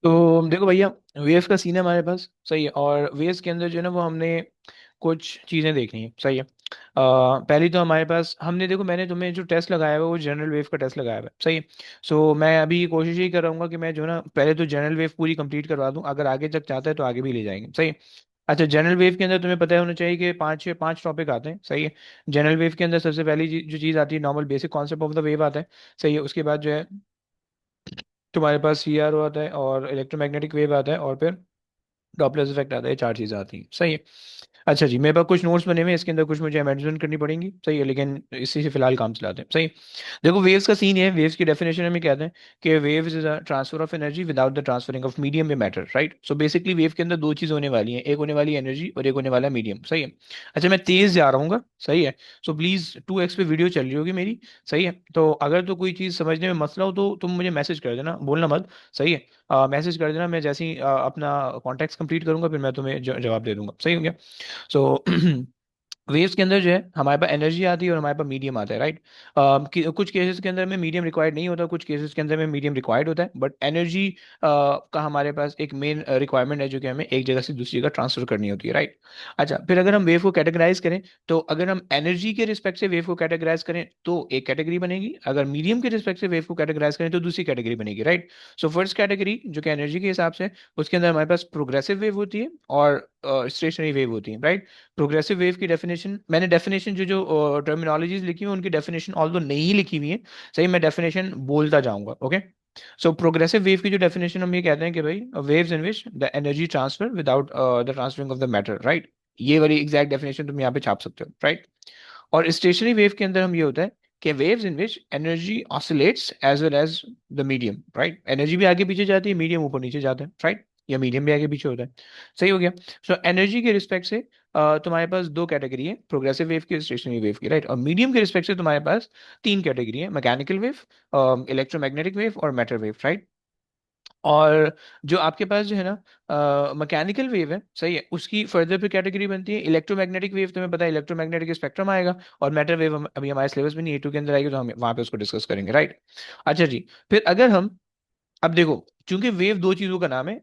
तो देखो भैया, वेव्स का सीन है हमारे पास, सही है। और वेव्स के अंदर जो है ना, वो हमने कुछ चीज़ें देखनी है, सही है। पहली तो हमारे पास, हमने देखो, मैंने तुम्हें जो टेस्ट लगाया हुआ है वो जनरल वेव का टेस्ट लगाया हुआ है, सही है। सो मैं अभी कोशिश ही कर रहा हूँ कि मैं जो है ना, पहले तो जनरल वेव पूरी कंप्लीट करवा दूँ, अगर आगे तक चाहता है तो आगे भी ले जाएंगे, सही है। अच्छा, जनरल वेव के अंदर तुम्हें पता होना चाहिए कि पांच टॉपिक आते हैं, सही है। जनरल वेव के अंदर सबसे पहली जो चीज़ आती है, normal basic concept of the wave आता है, सही है। उसके बाद जो है तुम्हारे पास सीआरओ आता है, और इलेक्ट्रोमैग्नेटिक वेव आता है, और फिर डॉपलर इफेक्ट आता है। चार चीज़ें आती हैं, सही है। अच्छा जी, मेरे पास कुछ नोट्स बने हुए हैं, इसके अंदर कुछ मुझे अमेंडमेंट करनी पड़ेंगी, सही है, लेकिन इसी से फिलहाल काम चलाते हैं, सही। देखो, वेव्स का सीन है, वेव्स की डेफिनेशन हम ये कहते हैं कि waves is a transfer of energy without the transferring of medium में matter, right. So basically wave के अंदर दो चीज़ होने वाली हैं, एक होने वाली एनर्जी और एक होने वाला मीडियम, सही है। अच्छा, मैं तेज जा रहा हूँ, सही है। सो प्लीज़ 2x पे वीडियो चल रही होगी मेरी, सही है। तो अगर तो कोई चीज़ समझने में मसला हो तो तुम मुझे मैसेज कर देना, बोलना मत, सही है। मैसेज कर देना, मैं जैसे ही अपना कॉन्टेक्ट कंप्लीट करूंगा फिर मैं तुम्हें जवाब दे दूंगा, सही हो गया। सो वेव्स के अंदर जो है हमारे पास एनर्जी आती है और हमारे पास मीडियम आता है, राइट। कुछ केसेस के अंदर में मीडियम रिक्वायर्ड नहीं होता, कुछ केसेस के अंदर में मीडियम रिक्वायर्ड होता है, बट एनर्जी का हमारे पास एक मेन रिक्वायरमेंट है जो कि हमें एक जगह से दूसरी जगह ट्रांसफर करनी होती है, राइट। अच्छा, फिर अगर हम वेव को कैटेगराइज करें, तो अगर हम एनर्जी के रिस्पेक्ट से वेव को कैटेगराइज करें तो एक कैटेगरी बनेगी, अगर मीडियम के रिस्पेक्ट से वेव को कैटेगराइज करें तो दूसरी कैटेगरी बनेगी, राइट। सो फर्स्ट कैटेगरी जो कि एनर्जी के हिसाब से, उसके अंदर हमारे पास प्रोग्रेसिव वेव होती है और स्टेशनरी वेव होती है, राइट। प्रोग्रेसिव वेव की डेफिनेशन, मैंने डेफिनेशन जो टर्मिनोलॉजीज लिखी हुई हैं उनकी डेफिनेशन ऑल्दो नहीं लिखी हुई है, सही, मैं डेफिनेशन बोलता जाऊंगा, ओके। सो प्रोग्रेसिव वेव की जो डेफिनेशन हम ये कहते हैं कि भाई, waves in which the energy transfer without the transferring of the matter, right. ये वाली एग्जैक्ट डेफिनेशन तुम यहाँ पे छाप सकते हो, राइट। और स्टेशनरी वेव के अंदर हम ये होता है कि waves in which energy oscillates as well as the medium, right. एनर्जी भी आगे पीछे जाती है, मीडियम ऊपर नीचे जाता है, राइट, या मीडियम भी आगे पीछे होता है, सही हो गया। सो एनर्जी के रिस्पेक्ट से तुम्हारे पास दो कैटेगरी है, प्रोग्रेसिव वेव की, स्टेशनरी वेव की, राइट। और मीडियम के रिस्पेक्ट से तुम्हारे पास तीन कैटेगरी है, मैकेनिकल वेव, इलेक्ट्रोमैग्नेटिक वेव और मैटर वेव, राइट। और जो आपके पास जो है ना मैकेनिकल वेव है, सही है, उसकी फर्दर पे कैटेगरी बनती है इलेक्ट्रोमैग्नेटिक वेव, तुम्हें पता है इलेक्ट्रोमैग्नेटिक स्पेक्ट्रम आएगा, और मैटर वेव अभी हमारे सिलेबस में नहीं, A2 के अंदर आएगी, तो हम वहां पे उसको डिस्कस करेंगे, राइट। अच्छा जी, फिर अगर हम, अब देखो, चूंकि वेव दो चीजों का नाम है,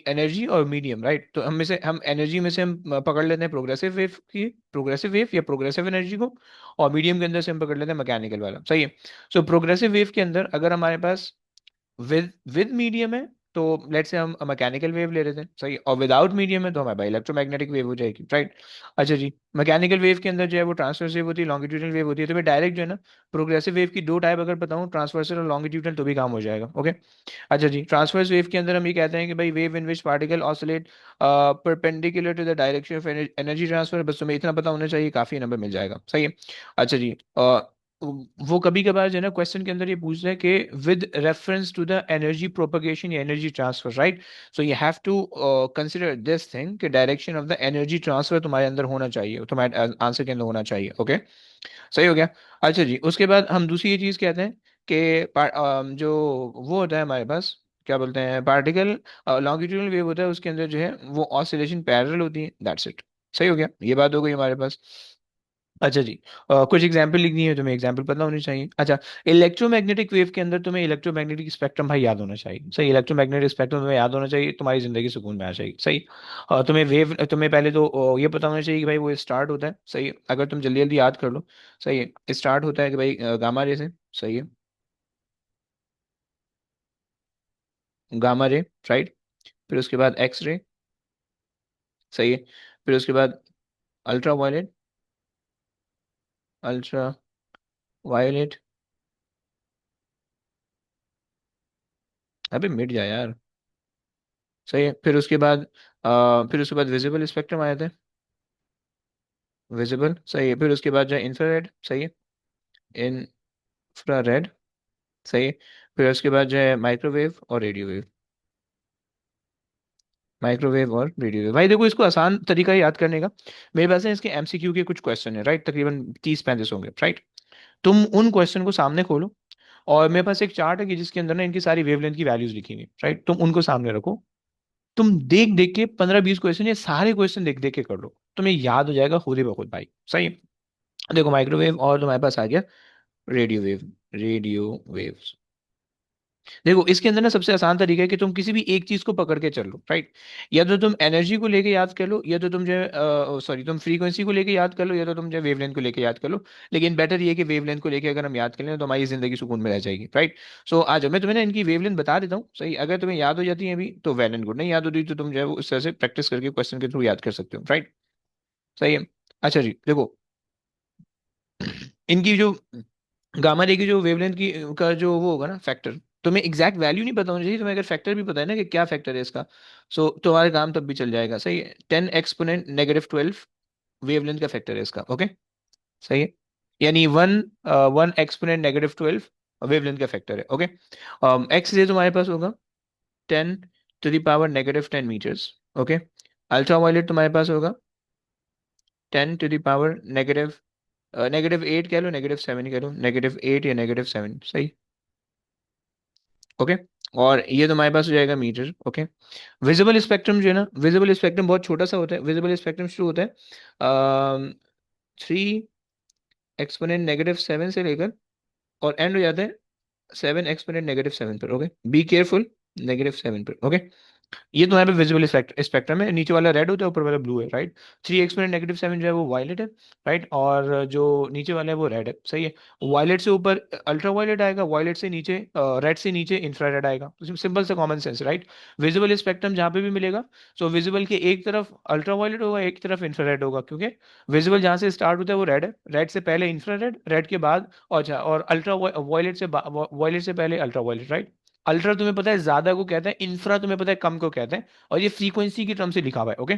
एनर्जी और मीडियम, राइट, तो हम एनर्जी में से हम पकड़ लेते हैं प्रोग्रेसिव वेव की, प्रोग्रेसिव वेव या प्रोग्रेसिव एनर्जी को, और मीडियम के अंदर से हम पकड़ लेते हैं मैकेनिकल वाला, सही है। सो प्रोग्रेसिव वेव के अंदर अगर हमारे पास विद मीडियम है, तो लेट्स से हम मैकेनिकल वेव ले रहे थे, सही, और विदाउट मीडियम है तो हमारे पास इलेक्ट्रोमैग्नेटिक वेव हो जाएगी, राइट। अच्छा जी, मैकेनिकल वेव के अंदर जो है वो ट्रांसवर्स वेव होती है, लॉन्गिट्यूडनल वेव होती है, तो मैं डायरेक्ट जो है ना, प्रोग्रेसिव वेव की दो टाइप अगर बताऊं, ट्रांसवर्सल और लॉन्गिट्यूडनल, तो भी काम हो जाएगा, ओके। अच्छा जी, ट्रांसवर्स वेव के अंदर हम ये कहते हैं कि भाई, wave in which particle oscillate perpendicular to the direction of energy transfer, बस तुम्हें इतना पता होना चाहिए, काफी नंबर मिल जाएगा, सही है। अच्छा जी, वो कभी कभार जो है ना क्वेश्चन के अंदर ये पूछता है कि with reference to the energy propagation या energy transfer, right. So you have to consider this thing कि direction of the energy transfer तुम्हारे अंदर होना चाहिए, तुम्हारे आंसर के अंदर होना चाहिए, ओके, सही हो गया। अच्छा जी, उसके बाद हम दूसरी ये चीज कहते हैं कि जो वो होता है हमारे पास, क्या बोलते हैं, पार्टिकल लॉन्गिट्यूडनल वेव होता है, उसके अंदर जो है वो ऑसिलेशन पैरेलल होती है, दैट्स इट, सही हो गया, ये बात हो गई हमारे पास। अच्छा जी, कुछ एग्जाम्पल लिखनी है, तुम्हें एग्जाम्पल पता होनी चाहिए। अच्छा, इलेक्ट्रोमैग्नेटिक वेव के अंदर तुम्हें इलेक्ट्रोमैग्नेटिक स्पेक्ट्रम भाई याद होना चाहिए, सही, इलेक्ट्रोमैग्नेटिक स्पेक्ट्रम तुम्हें याद होना चाहिए, तुम्हारी जिंदगी सुकून में आ जाएगी, सही। तुम्हें वेव, तुम्हें पहले तो ये पता होना चाहिए कि भाई वो स्टार्ट होता है, सही, अगर तुम जल्दी जल्दी याद कर लो, सही है, स्टार्ट होता है कि भाई गामा रे से, सही है, गामा रे, राइट। फिर उसके बाद एक्स रे, सही है। फिर उसके बाद अल्ट्रा वायलेट, अल्ट्रा वायलेट, अबे मिट जाए यार, सही है। फिर उसके बाद विजिबल स्पेक्ट्रम आया था, विजिबल, सही है। फिर उसके बाद जो है इंफ्रारेड, सही है, इंफ्रारेड, सही है। फिर उसके बाद जो है माइक्रोवेव और रेडियो वेव, माइक्रोवेव और रेडियो वेव, भाई देखो, इसको आसान तरीका है याद करने का, मेरे पास है इसके एमसीक्यू के कुछ क्वेश्चन है, राइट, तकरीबन 30-35 होंगे, राइट। तुम उन क्वेश्चन को सामने खोलो, और मेरे पास एक चार्ट है कि जिसके अंदर ना इनकी सारी वेवलेंथ की वैल्यूज लिखी हुई, राइट, तुम उनको सामने रखो, तुम देख देख के 15-20 क्वेश्चन, ये सारे क्वेश्चन देख देख के कर लो, तुम्हें याद हो जाएगा खुद ही बखुद, भाई, सही। देखो, माइक्रोवेव और तुम्हारे पास आ गया रेडियो वेव, रेडियो वेव्स, देखो इसके अंदर ना सबसे आसान तरीका है कि तुम किसी भी एक चीज को पकड़ के चल लो, राइट। या तो तुम एनर्जी को लेके याद कर लो, या तो तुम जो है सॉरी तुम फ्रीक्वेंसी को लेके याद कर लो, या तो तुम जो वेवलेंथ को लेके याद कर लो। लेकिन बेटर ये है कि वेवलेंथ को लेके अगर हम याद कर लें तो हमारी जिंदगी सुकून में रह जाएगी, राइट। सो आ जाओ, मैं तुम्हें ना इनकी वेवलेंथ बता देता हूँ, सही। अगर तुम्हें याद हो जाती है अभी तो वेल एंड गुड, नहीं याद होती तो तुम जो है वो इस तरह से प्रैक्टिस करके क्वेश्चन के थ्रू याद कर सकते हो, राइट। सही है। अच्छा जी देखो, इनकी जो गामा रे की जो वेवलेंथ की का जो वो होगा ना फैक्टर, तुम्हें एग्जैक्ट वैल्यू नहीं पता होनी चाहिए, तुम्हें अगर फैक्टर भी पता है ना कि क्या फैक्टर है इसका, सो तुम्हारे काम तब भी चल जाएगा, सही है। 10 एक्सपोनेंट -12 वेवलेंथ का फैक्टर है इसका, ओके। सही है। यानी 1 एक्सपोनेंट -12 वेवलेंथ का फैक्टर है, ओके। एक्स रे तुम्हारे पास होगा 10⁻⁻10 मीटर्स, ओके। अल्ट्रा वायलेट तुम्हारे पास होगा 10⁻⁻⁻8 कह लो, -7 कह लो, -8 या -7, सही। ओके। और ये तुम्हारे पास हो जाएगा मीटर, ओके। विजिबल स्पेक्ट्रम जो है ना, विजिबल स्पेक्ट्रम बहुत छोटा सा होता है। विजिबल स्पेक्ट्रम शुरू होता है 3 एक्सपोनेंट -7 से लेकर, और एंड हो जाता है 7 एक्सपोनेंट -7 पर, ओके। बी केयरफुल, -7 पर, ओके। ये तुम्हारे पे विजिबल स्पेक्ट्रम है, नीचे वाला रेड होता है, ऊपर वाला ब्लू है, राइट। 3 एक्सपोनेंट -7 जो है वो वायलेट है, राइट। और जो नीचे वाला है वो रेड है, सही है। वायलेट से ऊपर अल्ट्रा वायलेट आएगा, वायलेट से नीचे रेड से नीचे इंफ्रारेड आएगा। सिंपल सा common sense, right. Visible spectrum जहाँ पे भी मिलेगा, सो विजिबल के एक तरफ अल्ट्रा वायलेट होगा, एक तरफ इंफ्रारेड होगा, क्योंकि विजिबल जहाँ से स्टार्ट होता है वो रेड है, रेड से पहले इंफ्रारेड, रेड के बाद, और अल्ट्रा वायलेट से पहले अल्ट्रा वायलेट, राइट। अल्ट्रा तुम्हें पता है ज्यादा को कहते हैं, इंफ्रा तुम्हें पता है कम को कहते हैं, और ये फ्रीक्वेंसी की टर्म से लिखा हुआ है, ओके।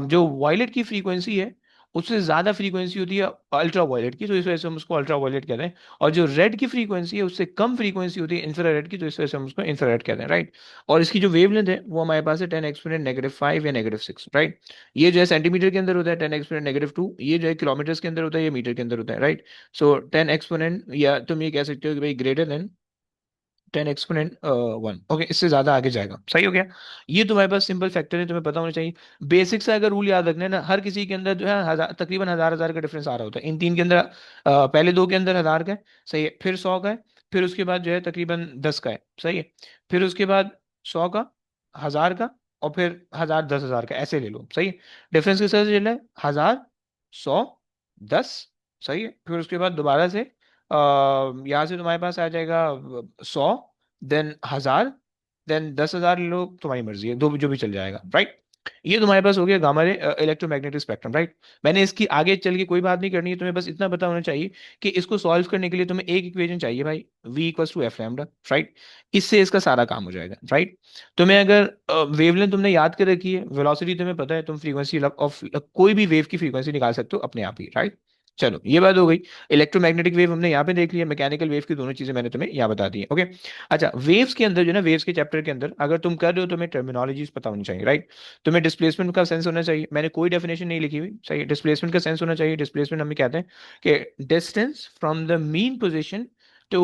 जो वायलेट की फ्रीक्वेंसी है उससे ज्यादा फ्रीक्वेंसी होती है अल्ट्रा वायलेट की, तो इस वजह से हम उसको अल्ट्रा वायलेट कहते हैं। और जो रेड की फ्रीक्वेंसी है उससे कम फ्रीक्वेंसी होती है इंफ्रारेड की, तो इस वजह से हम उसको इंफ्रारेड कहते हैं, राइट। और इसकी जो वेवलेंथ है वो हमारे पास है 10 एक्सपोनेंट -5 या -6, राइट। ये जो है सेंटीमीटर के अंदर होता है, 10 एक्सपोनेंट -2, ये जो है किलोमीटर के अंदर होता है, ये मीटर के अंदर होता है, राइट। सो 10 एक्सपोनेंट, या तुम ये कह सकते हो कि भाई ग्रेटर देन 10 एक्सपोनेंट 1, ओके। इससे ज्यादा आगे जाएगा, सही हो गया। ये तुम्हारे पास सिंपल फैक्टर है, तुम्हें पता होना चाहिए। बेसिक सा अगर रूल याद रखना है ना, हर किसी के अंदर जो है हजार, तकरीबन हजार हजार का डिफरेंस आ रहा होता है इन तीन के अंदर। पहले दो के अंदर हजार का है, सही है। फिर 100 का है, फिर उसके बाद जो है तकरीबन 10 का है, सही है। फिर उसके बाद 100 का, 1000 का, और फिर 1000, 10,000 का, ऐसे ले लो, सही है। डिफरेंस किस तरह से चल रहा है, 1000, 100, 10, सही है। फिर उसके बाद दोबारा से यहाँ से तुम्हारे पास आ जाएगा 100, देन 1000, देन 10,000 ले लो, तुम्हारी मर्जी है, दो जो भी चल जाएगा, राइट। ये तुम्हारे पास हो गया gamma ray electromagnetic spectrum, right. मैंने इसकी आगे चल के कोई बात नहीं करनी है, तुम्हें बस इतना पता होना चाहिए कि इसको सॉल्व करने के लिए तुम्हें एक इक्वेशन चाहिए भाई, V = F लैम्डा, राइट। इससे इसका सारा काम हो जाएगा, राइट। तुम्हें अगर वेवलेंथ तुमने याद कर रखी है, वेलोसिटी तुम्हें पता है, तुम फ्रीक्वेंसी ऑफ कोई भी वेव की फ्रीक्वेंसी निकाल सकते हो अपने आप ही, राइट। चलो ये बात हो गई। इलेक्ट्रोमैग्नेटिक वेव हमने यहाँ पे देख लिया, मैकेनिकल वेव की दोनों चीजें मैंने तुम्हें यहाँ बता दी है, ओके। अच्छा, वेव्स के अंदर जो है ना, वेव्स के चैप्टर के अंदर अगर तुम कर रहे हो, तुम्हें टर्मिनोलॉजीज पता होनी चाहिए, राइट। तुम्हें डिस्प्लेसमेंट का सेंस होना चाहिए, मैंने कोई डेफिनेशन नहीं लिखी हुई, सही है। डिस्प्लेसमेंट का सेंस होना चाहिए। डिस्प्लेसमेंट हमें कहते हैं कि distance from the mean position to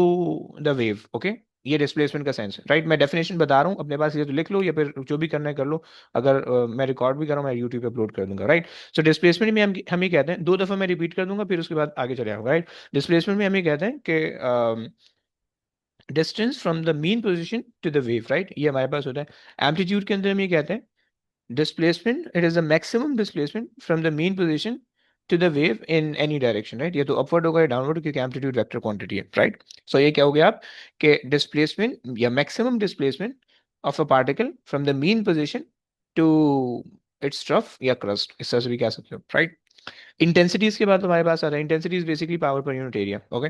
the wave, okay. ये डिस्प्लेसमेंट का सेंस है, राइट। मैं डेफिनेशन बता रहा हूँ अपने पास, ये तो लिख लो, या फिर जो भी करना है कर लो। अगर मैं रिकॉर्ड भी कर रहा हूँ, मैं यूट्यूब पे अपलोड कर दूंगा, राइट। सो डिस्प्लेसमेंट में हम ये कहते हैं, दो दफा मैं रिपीट कर दूंगा, फिर उसके बाद आगे चले जाऊंगा, राइट। डिस्प्लेसमेंट में हम ये कहते हैं कि distance from the mean position to the wave, right. ये हमारे पास होता है। एम्पलीट्यूड के अंदर हम ये कहते हैं displacement, it is the maximum displacement from the mean position to the wave in any direction, right. ये तो अपवर्ड होगा या डाउनवर्ड, क्योंकि एम्पलीट्यूड वेक्टर क्वांटिटी है, राइट। सो ये क्या हो गया आप, कि डिस्प्लेसमेंट या maximum displacement of a particle from the mean position to its trough या क्रस्ट, इस तरह से भी कह सकते हो, राइट। इंटेंसिटीज के बाद हमारे पास आ रहा है, intensity is basically power per unit area, okay.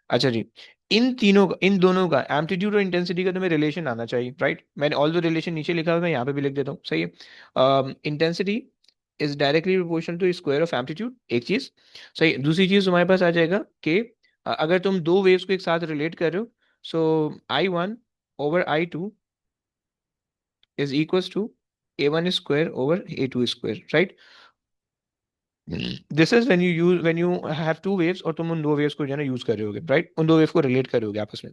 अच्छा जी, इन तीनों का, इन दोनों का, एम्पलीट्यूड और इंटेंसिटी का तुम्हें रिलेशन आना चाहिए, राइट। मैंने ऑल द रिलेशन नीचे लिखा हुआ है, मैं यहाँ पे भी लिख देता हूँ, सही है। Intensity is directly proportional to square of amplitude, एक चीज, सही। दूसरी चीज तुम्हारे पास आ जाएगा कि अगर तुम दो वेव्स को एक साथ रिलेट कर रहे हो, so I1/I2 is equals to A1 square over A2 square, right. This is when you have two waves, और तुम उन दो वेव्स को जो है ना यूज कर रहे होगे, राइट। उन दो वेव को रिलेट कर रहे होगे आपस में,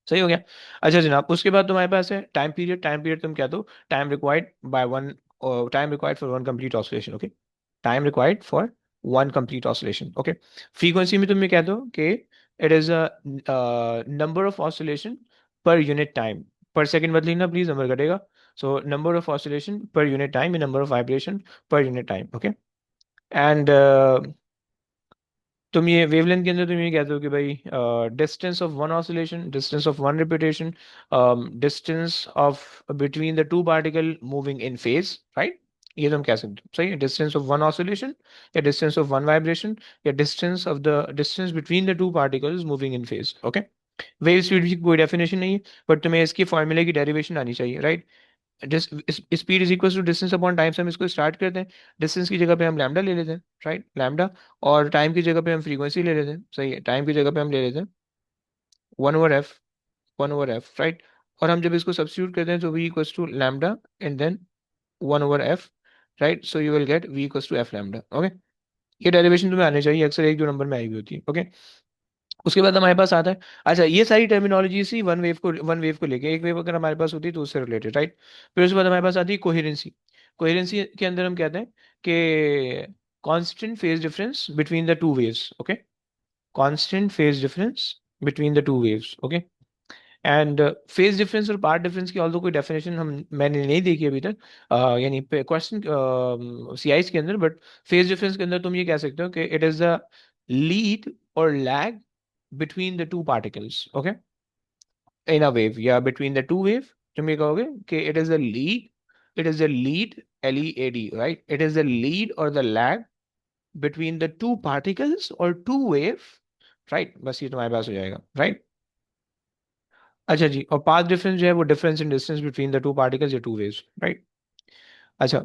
सही हो गया। अच्छा जनाब, उसके बाद तुम्हारे पास है टाइम पीरियड। टाइम पीरियड तुम क्या दो, time required by one, time required for one complete oscillation, okay. Time required for one complete oscillation, okay. Frequency में तुम ये कह दो कि it is a number of oscillation per unit time. पर सेकंड मत लिखना प्लीज, नंबर घटेगा। So number of oscillation per unit time, number of vibration per unit time. Okay. And तुम ये वेवलेंथ के अंदर तुम ये कहते हो कि भाई distance of one oscillation, distance of one repetition, distance of between the to particle moving in phase, right. ये तुम कह सकते हो, सही है। डिस्टेंस ऑफ वन ऑसिलेशन, या डिस्टेंस ऑफ वन वाइब्रेशन, या distance between the two particles moving in phase. Okay. Wave speed की कोई डेफिनेशन नहीं है, बट तुम्हें इसकी फॉर्मूले की डेरिवेशन आनी चाहिए, right. Speed is equal to distance upon time से हम इसको स्टार्ट करते हैं। डिस्टेंस की जगह पे हम लैम्डा ले लेते हैं, राइट, लैम्डा। और टाइम की जगह पे हम फ्रीक्वेंसी ले लेते हैं, सही है। टाइम की जगह पे हम ले लेते हैं 1/f, 1/f, राइट। और हम जब इसको सब्स्टिट्यूट करते हैं तो v equals to lambda and then 1/f, right. So you will get v equals to f lambda. Okay. ये डेरिवेशन तुम्हें आने चाहिए, अक्सर एक दो नंबर में आई हुई होती है। ओके। उसके बाद हमारे पास आता है, अच्छा ये सारी टर्मिनोलॉजी सी वन वेव को लेके, एक वेव अगर हमारे पास होती है तो उससे रिलेटेड, राइट। फिर उसके बाद हमारे पास आती है कोहेरेंसी। कोहेरेंसी के अंदर हम कहते हैं कि constant phase difference between the two waves. Okay. Constant phase difference between the two waves. Okay. And phase difference और पार्ट डिफरेंस की ऑल्दो कोई डेफिनेशन हम मैंने नहीं देखी अभी तक, यानी क्वेश्चन सीआईस के अंदर। बट फेज डिफरेंस के अंदर तुम ये कह सकते हो कि इट इज द लीड और lag between the two particles, okay, in a wave, yeah, between the two wave, तुम ये कहोगे कि it is the lead, lead, right, it is the lead or the lag between the two particles or two wave, right, बस ये तुम्हारे पास हो जाएगा, right। अच्छा जी, और पाथ डिफरेंस जो है वो difference in distance between the two particles या टू वेव्स, राइट। अच्छा,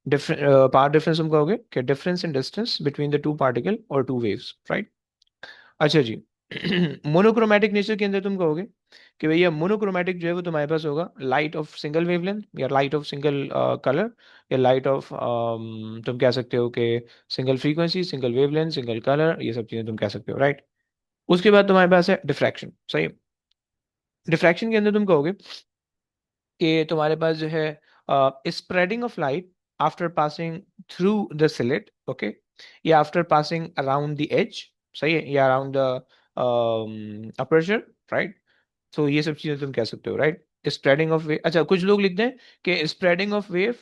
डिफरेंट पाथ डिफरेंस तुम कहोगे कि difference in distance between the to particle और टू वेव्स, राइट। अच्छा जी। मोनोक्रोमैटिक नेचर के अंदर तुम कहोगे कि भैया मोनोक्रोमैटिक जो है वो तुम्हारे पास होगा लाइट ऑफ सिंगल वेवलेंथ, या लाइट ऑफ सिंगल कलर, या लाइट ऑफ तुम कह सकते हो कि single frequency, single wavelength, single colour, ये सब चीजें तुम कह सकते हो, राइट। उसके बाद तुम्हारे पास है डिफ्रैक्शन, सही। डिफ्रैक्शन के अंदर तुम कहोगे कि तुम्हारे पास जो है spreading of light after passing through the slit, okay, या after passing around the edge, सही है, या अराउंड द अपर्चर, राइट। तो ये सब चीजें तुम कह सकते हो, राइट। स्प्रेडिंग ऑफ वेव, अच्छा कुछ लोग लिखते हैं कि spreading of wave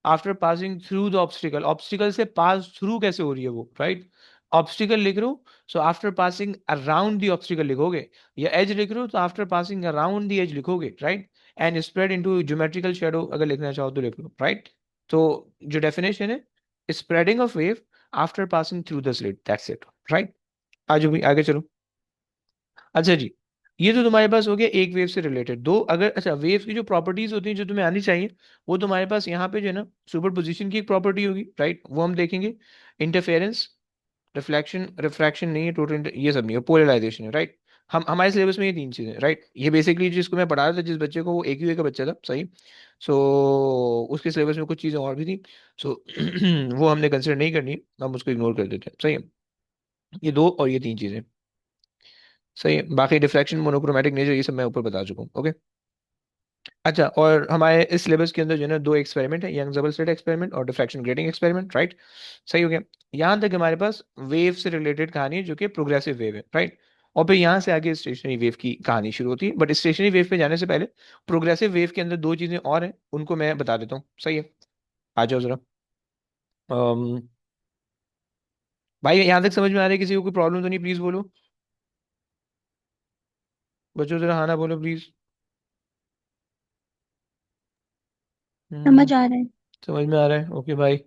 after passing through the obstacle, obstacle से पास थ्रू कैसे हो रही है वो, राइट। ऑब्स्टिकल लिख रहे हो, so after passing around the obstacle लिखोगे, या एज लिख रहे हो तो after passing around the edge लिखोगे, right. And spread into geometrical shadow अगर लिखना चाहो तो लिख लो, राइट। तो जो डेफिनेशन है, spreading of wave after passing through the slit, that's it, right. आज भी आगे चलो। अच्छा जी, ये तो तुम्हारे पास हो गया एक वेव से रिलेटेड दो। अगर अच्छा वेव की जो प्रॉपर्टीज होती हैं जो तुम्हें आनी चाहिए, वो तुम्हारे पास यहाँ पे जो है ना, सुपर पोजिशन की एक प्रॉपर्टी होगी, राइट, वो हम देखेंगे। इंटरफेरेंस, रिफ्लेक्शन, रिफ्रैक्शन नहीं है, टोटल ये सब नहीं है, पोलराइजेशन है, राइट। हम हमारे सिलेबस में ये तीन चीजें, राइट। ये बेसिकली जिसको मैं पढ़ा रहा था, जिस बच्चे को, वो एक ही का बच्चा था, सही। सो उसके सिलेबस में कुछ चीजें और भी थी। सो वो हमने कंसिडर नहीं करनी, हम उसको इग्नोर कर देते हैं, सही है। ये दो और ये तीन चीजें, सही है। बाकी डिफ्रैक्शन, मोनोक्रोमैटिक नेचर, ये सब मैं ऊपर बता चुका हूँ, ओके। अच्छा, और हमारे इस सिलेबस के अंदर जो है ना दो एक्सपेरिमेंट है, यंग डबल स्लिट एक्सपेरिमेंट और डिफ्रैक्शन ग्रेटिंग एक्सपेरिमेंट, राइट। सही हो गया। यहाँ तक हमारे पास वेव से रिलेटेड कहानी है जो कि प्रोग्रेसिव वेव है, राइट। और फिर यहाँ से आगे स्टेशनरी वेव की कहानी शुरू होती है, बट स्टेशनरी वेव पे जाने से पहले प्रोग्रेसिव वेव के अंदर दो चीजें और हैं, उनको मैं बता देता हूँ, सही है। आ जाओ जरा। अम, भाई यहाँ तक समझ में आ रहा है? किसी को कोई प्रॉब्लम तो नहीं? प्लीज बोलो बच्चों, जरा हाँ ना बोलो प्लीज। हम्म। समझ आ रहा है। समझ में आ रहा है, ओके भाई।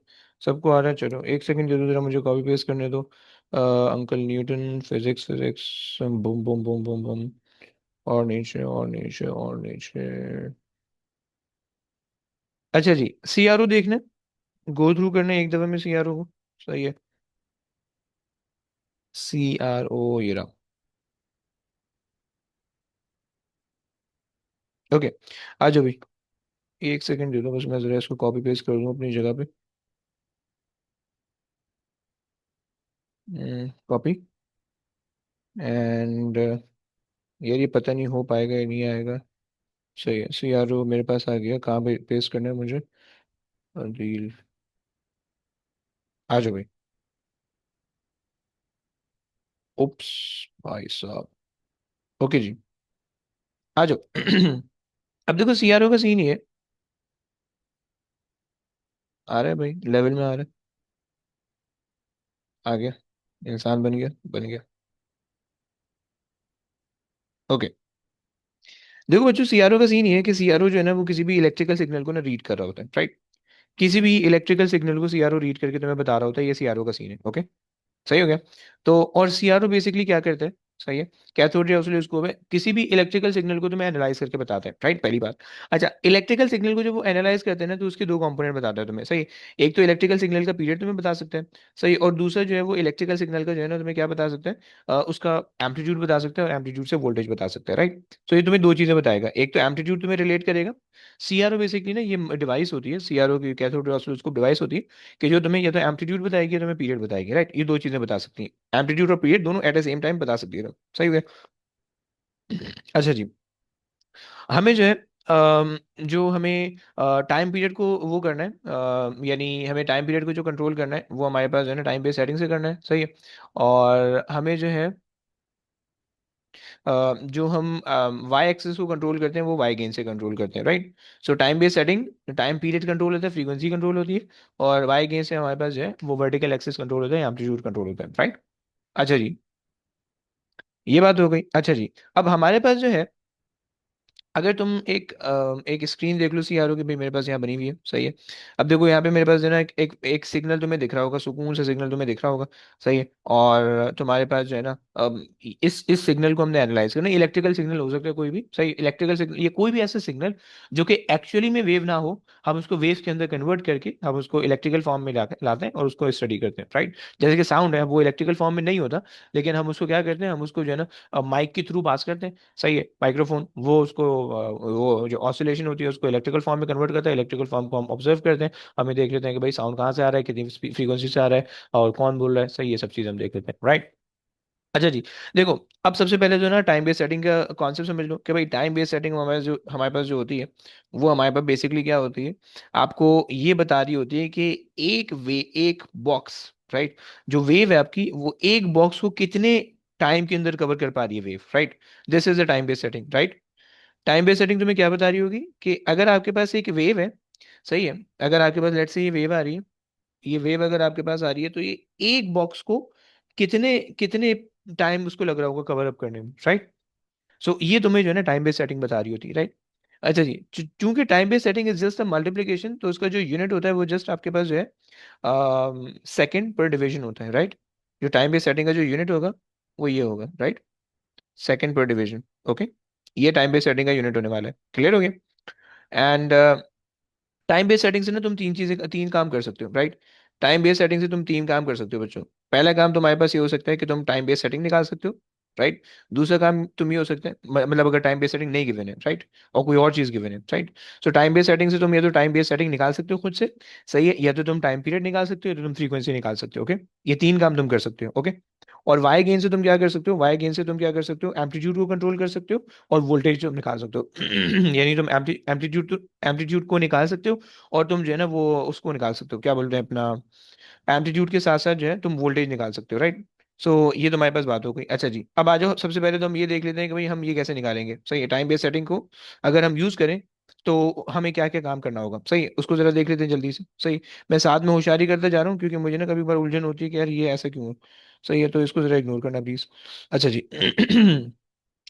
सबको आ रहा है, चलो एक सेकंड दे दो जरा, मुझे कॉपी पेस्ट करने दो। Uncle Newton, physics, physics, boom boom boom boom boom, और नीचे और नीचे और नीचे। अच्छा जी, सीआरओ देखना, गो थ्रू करना एक दफे में सीआरओ को, सही है। सीआरओ ये रहा, ओके। आ जाओ भाई, एक सेकंड दे दो बस, मैं जरा इसको कॉपी पेस्ट कर दूं अपनी जगह पे। कॉपी एंड, यार ये पता नहीं हो पाएगा या नहीं आएगा। सही है, सीआरओ मेरे पास आ गया, कहाँ पे पेस्ट करना है मुझे? रील, आ जाओ भाई। उप्स भाई साहब, ओके जी। आ जाओ। अब देखो सीआरओ का सीन ये है। आ रहा है भाई, लेवल में आ रहा है। आ गया। इंसान बन गया, बन गया। ओके। देखो बच्चों, सीआरओ का सीन ये है कि सीआरओ जो है ना वो किसी भी इलेक्ट्रिकल सिग्नल को ना रीड कर रहा होता है, राइट। किसी भी इलेक्ट्रिकल सिग्नल को सीआरओ रीड करके तुम्हें बता रहा होता है, ये सीआरओ का सीन है, ओके। सही हो गया। तो और सीआरओ बेसिकली क्या करता है? सही है। कैथोड रे ऑसिलोस्कोप है, किसी भी इलेक्ट्रिकल सिग्नल को तुम्हें एनालाइज करके बताता है, राइट, पहली बात। अच्छा, इलेक्ट्रिकल सिग्नल को जब वो एनालाइज करते हैं ना, तो उसके दो कंपोनेंट बताता है तुम्हें, सही। एक तो इलेक्ट्रिकल सिग्नल का पीरियड तुम्हें बता सकते हैं, सही। और दूसरा जो है वो इलेक्ट्रिकल सिग्नल का जो है ना तुम्हें क्या बता सकते हैं, उसका एम्पलीट्यूड बता सकते हैं, और एम्पलीट्यूड से वोल्टेज बता सकते हैं, राइट। तो ये तुम्हें दो चीजें बताएगा, एक तो एम्पलीट्यूड तुम्हें रिलेट करेगा। सीआरओ बेसिकली ना ये डिवाइस होती है, सीआरओ की कैथोड रे ऑसिलोस्कोप डिवाइस होती है, कि जो तुम्हें या तो एम्पलीट्यूड बताएगी या तुम्हें पीरियड बताएगी, राइट। ये दो चीजें बता सकती हैं, एम्पलीट्यूड और पीरियड दोनों एट द सेम टाइम बता सकती है, सही है। अच्छा जी। हमें जो है जो हमें टाइम पीरियड को वो करना है, यानी हमें टाइम पीरियड को जो कंट्रोल करना है वो हमारे पास जो है ना टाइम बेस्ड सेटिंग से करना है, सही है। और हमें जो है जो हम वाई एक्सेस को कंट्रोल करते हैं वो वाई गेन से कंट्रोल करते हैं, राइट। सो time based setting, time period control होता है, फ्रीक्वेंसी कंट्रोल होती है। और वाई गेन से हमारे पास जो है वो वर्टिकल एक्सेस कंट्रोल होता है, एम्पलीट्यूड कंट्रोल होता है, राइट। अच्छा जी। ये बात हो गई। अच्छा जी। अब हमारे पास जो है, अगर तुम एक स्क्रीन देख लो सीआरओ की, भाई मेरे पास यहाँ बनी हुई है, सही है। अब देखो यहाँ पे मेरे पास जो है ना एक सिग्नल तुम्हें दिख रहा होगा, सुकून से सिग्नल तुम्हें दिख रहा होगा, सही है। और तुम्हारे पास जो है ना इस सिग्नल को हमने एनालाइज करना, इलेक्ट्रिकल सिग्नल हो सकता है कोई भी, सही। इलेक्ट्रिकल सिग्नल, ये कोई भी ऐसा सिग्नल जो कि एक्चुअली में वेव ना हो, हम उसको वेव के अंदर कन्वर्ट करके हम उसको इलेक्ट्रिकल फॉर्म में लाते हैं और उसको स्टडी करते हैं, राइट। जैसे कि साउंड है, वो इलेक्ट्रिकल फॉर्म में नहीं होता, लेकिन हम उसको क्या करते हैं, हम उसको जो है ना माइक के थ्रू पास करते हैं, सही है। माइक्रोफोन वो उसको वो जो ऑसिलेशन होती है उसको इलेक्ट्रिकल फॉर्म में कन्वर्ट करता है, इलेक्ट्रिकल फॉर्म को हम ऑब्जर्व करते हैं, हमें देख लेते हैं कि भाई साउंड कहाँ से आ रहा है, कितनी फ्रीक्वेंसी से आ रहा है, और कौन बोल रहा है, सही, ये सब चीज़ हम देख लेते हैं, राइट। अच्छा जी। देखो, अब सबसे पहले जो है ना टाइम बेस्ड सेटिंग का कॉन्सेप्ट समझ लो कि भाई टाइम बेस्ड सेटिंग हमारे पास जो होती है, वो हमारे पास बेसिकली क्या होती है, आपको ये बता रही होती है कि एक बॉक्स, राइट, जो वेव है आपकी, वो एक बॉक्स को कितने टाइम के अंदर कवर कर पा रही है wave, right. This is the time based setting, right. Time based setting तुम्हें क्या बता रही होगी कि अगर आपके पास एक वेव है, सही है, अगर आपके पास लेट्स से ये वेव आ रही है, ये वेव अगर आपके पास आ रही है, तो ये एक बॉक्स को कितने कितने टाइम उसको लग रहा होगा कवर अप करने में, राइट। सो ये तुम्हें जो है ना टाइम बेस्ड सेटिंग बता रही होती है, राइट। अच्छा जी। चूंकि time based setting is just a multiplication, तो उसका जो यूनिट होता है वो जस्ट आपके पास जो है सेकंड पर डिवीजन होता है, राइट। जो टाइम बेस्ड सेटिंग का जो यूनिट होगा वो ये होगा, राइट, सेकंड पर डिवीजन, ओके। ये टाइम बेस्ड सेटिंग का यूनिट होने वाला है, क्लियर हो गया। एंड टाइम बेस्ड सेटिंग से ना तुम तीन काम कर सकते हो, राइट। टाइम बेस्ड सेटिंग से तुम तीन काम कर सकते हो बच्चों। पहला काम तुम्हारे पास ये हो सकता है कि तुम टाइम बेस्ड सेटिंग निकाल सकते हो, राइट। दूसरा काम तुम ये हो सकता है, मतलब अगर टाइम बेस्ड सेटिंग नहीं गिवन है, राइट, और कोई और चीज गिवन है, राइट। सो टाइम बेस्ड सेटिंग से तुम या तो टाइम बेस्ड सेटिंग निकाल सकते हो खुद से, सही है, या तो तुम टाइम पीरियड निकाल सकते हो, या तो तुम फ्रीक्वेंसी निकाल सकते हो, ओके। ये तीन काम तुम कर सकते हो, ओके। और वाई गेन से तुम क्या कर सकते हो, वाई गेन से तुम क्या कर सकते हो, एम्पलीट्यूड को कंट्रोल कर सकते हो, और वोल्टेज तुम निकाल सकते हो। यानी तुम एम्पलीट्यूड को निकाल सकते हो, और तुम जो है ना वो उसको निकाल सकते हो, क्या बोलते हैं अपना, एम्पलीट्यूड के साथ साथ जो है तुम वोल्टेज निकाल सकते हो, राइट। सो ये तुम्हारे पास बात हो गई। अच्छा जी, अब आ जाओ, सबसे पहले तो हम ये देख लेते हैं कि भाई हम ये कैसे निकालेंगे, सही है। टाइम बेस्ड सेटिंग को अगर हम यूज करें तो हमें क्या क्या काम करना होगा, सही है, उसको जरा देख लेते हैं जल्दी से, सही। मैं साथ में होशियारी करते जा रहा हूँ, क्योंकि मुझे ना कभी बार उलझन होती है कि यार ये ऐसा क्यों है, सही है, तो इसको जरा इग्नोर करना प्लीज। अच्छा जी।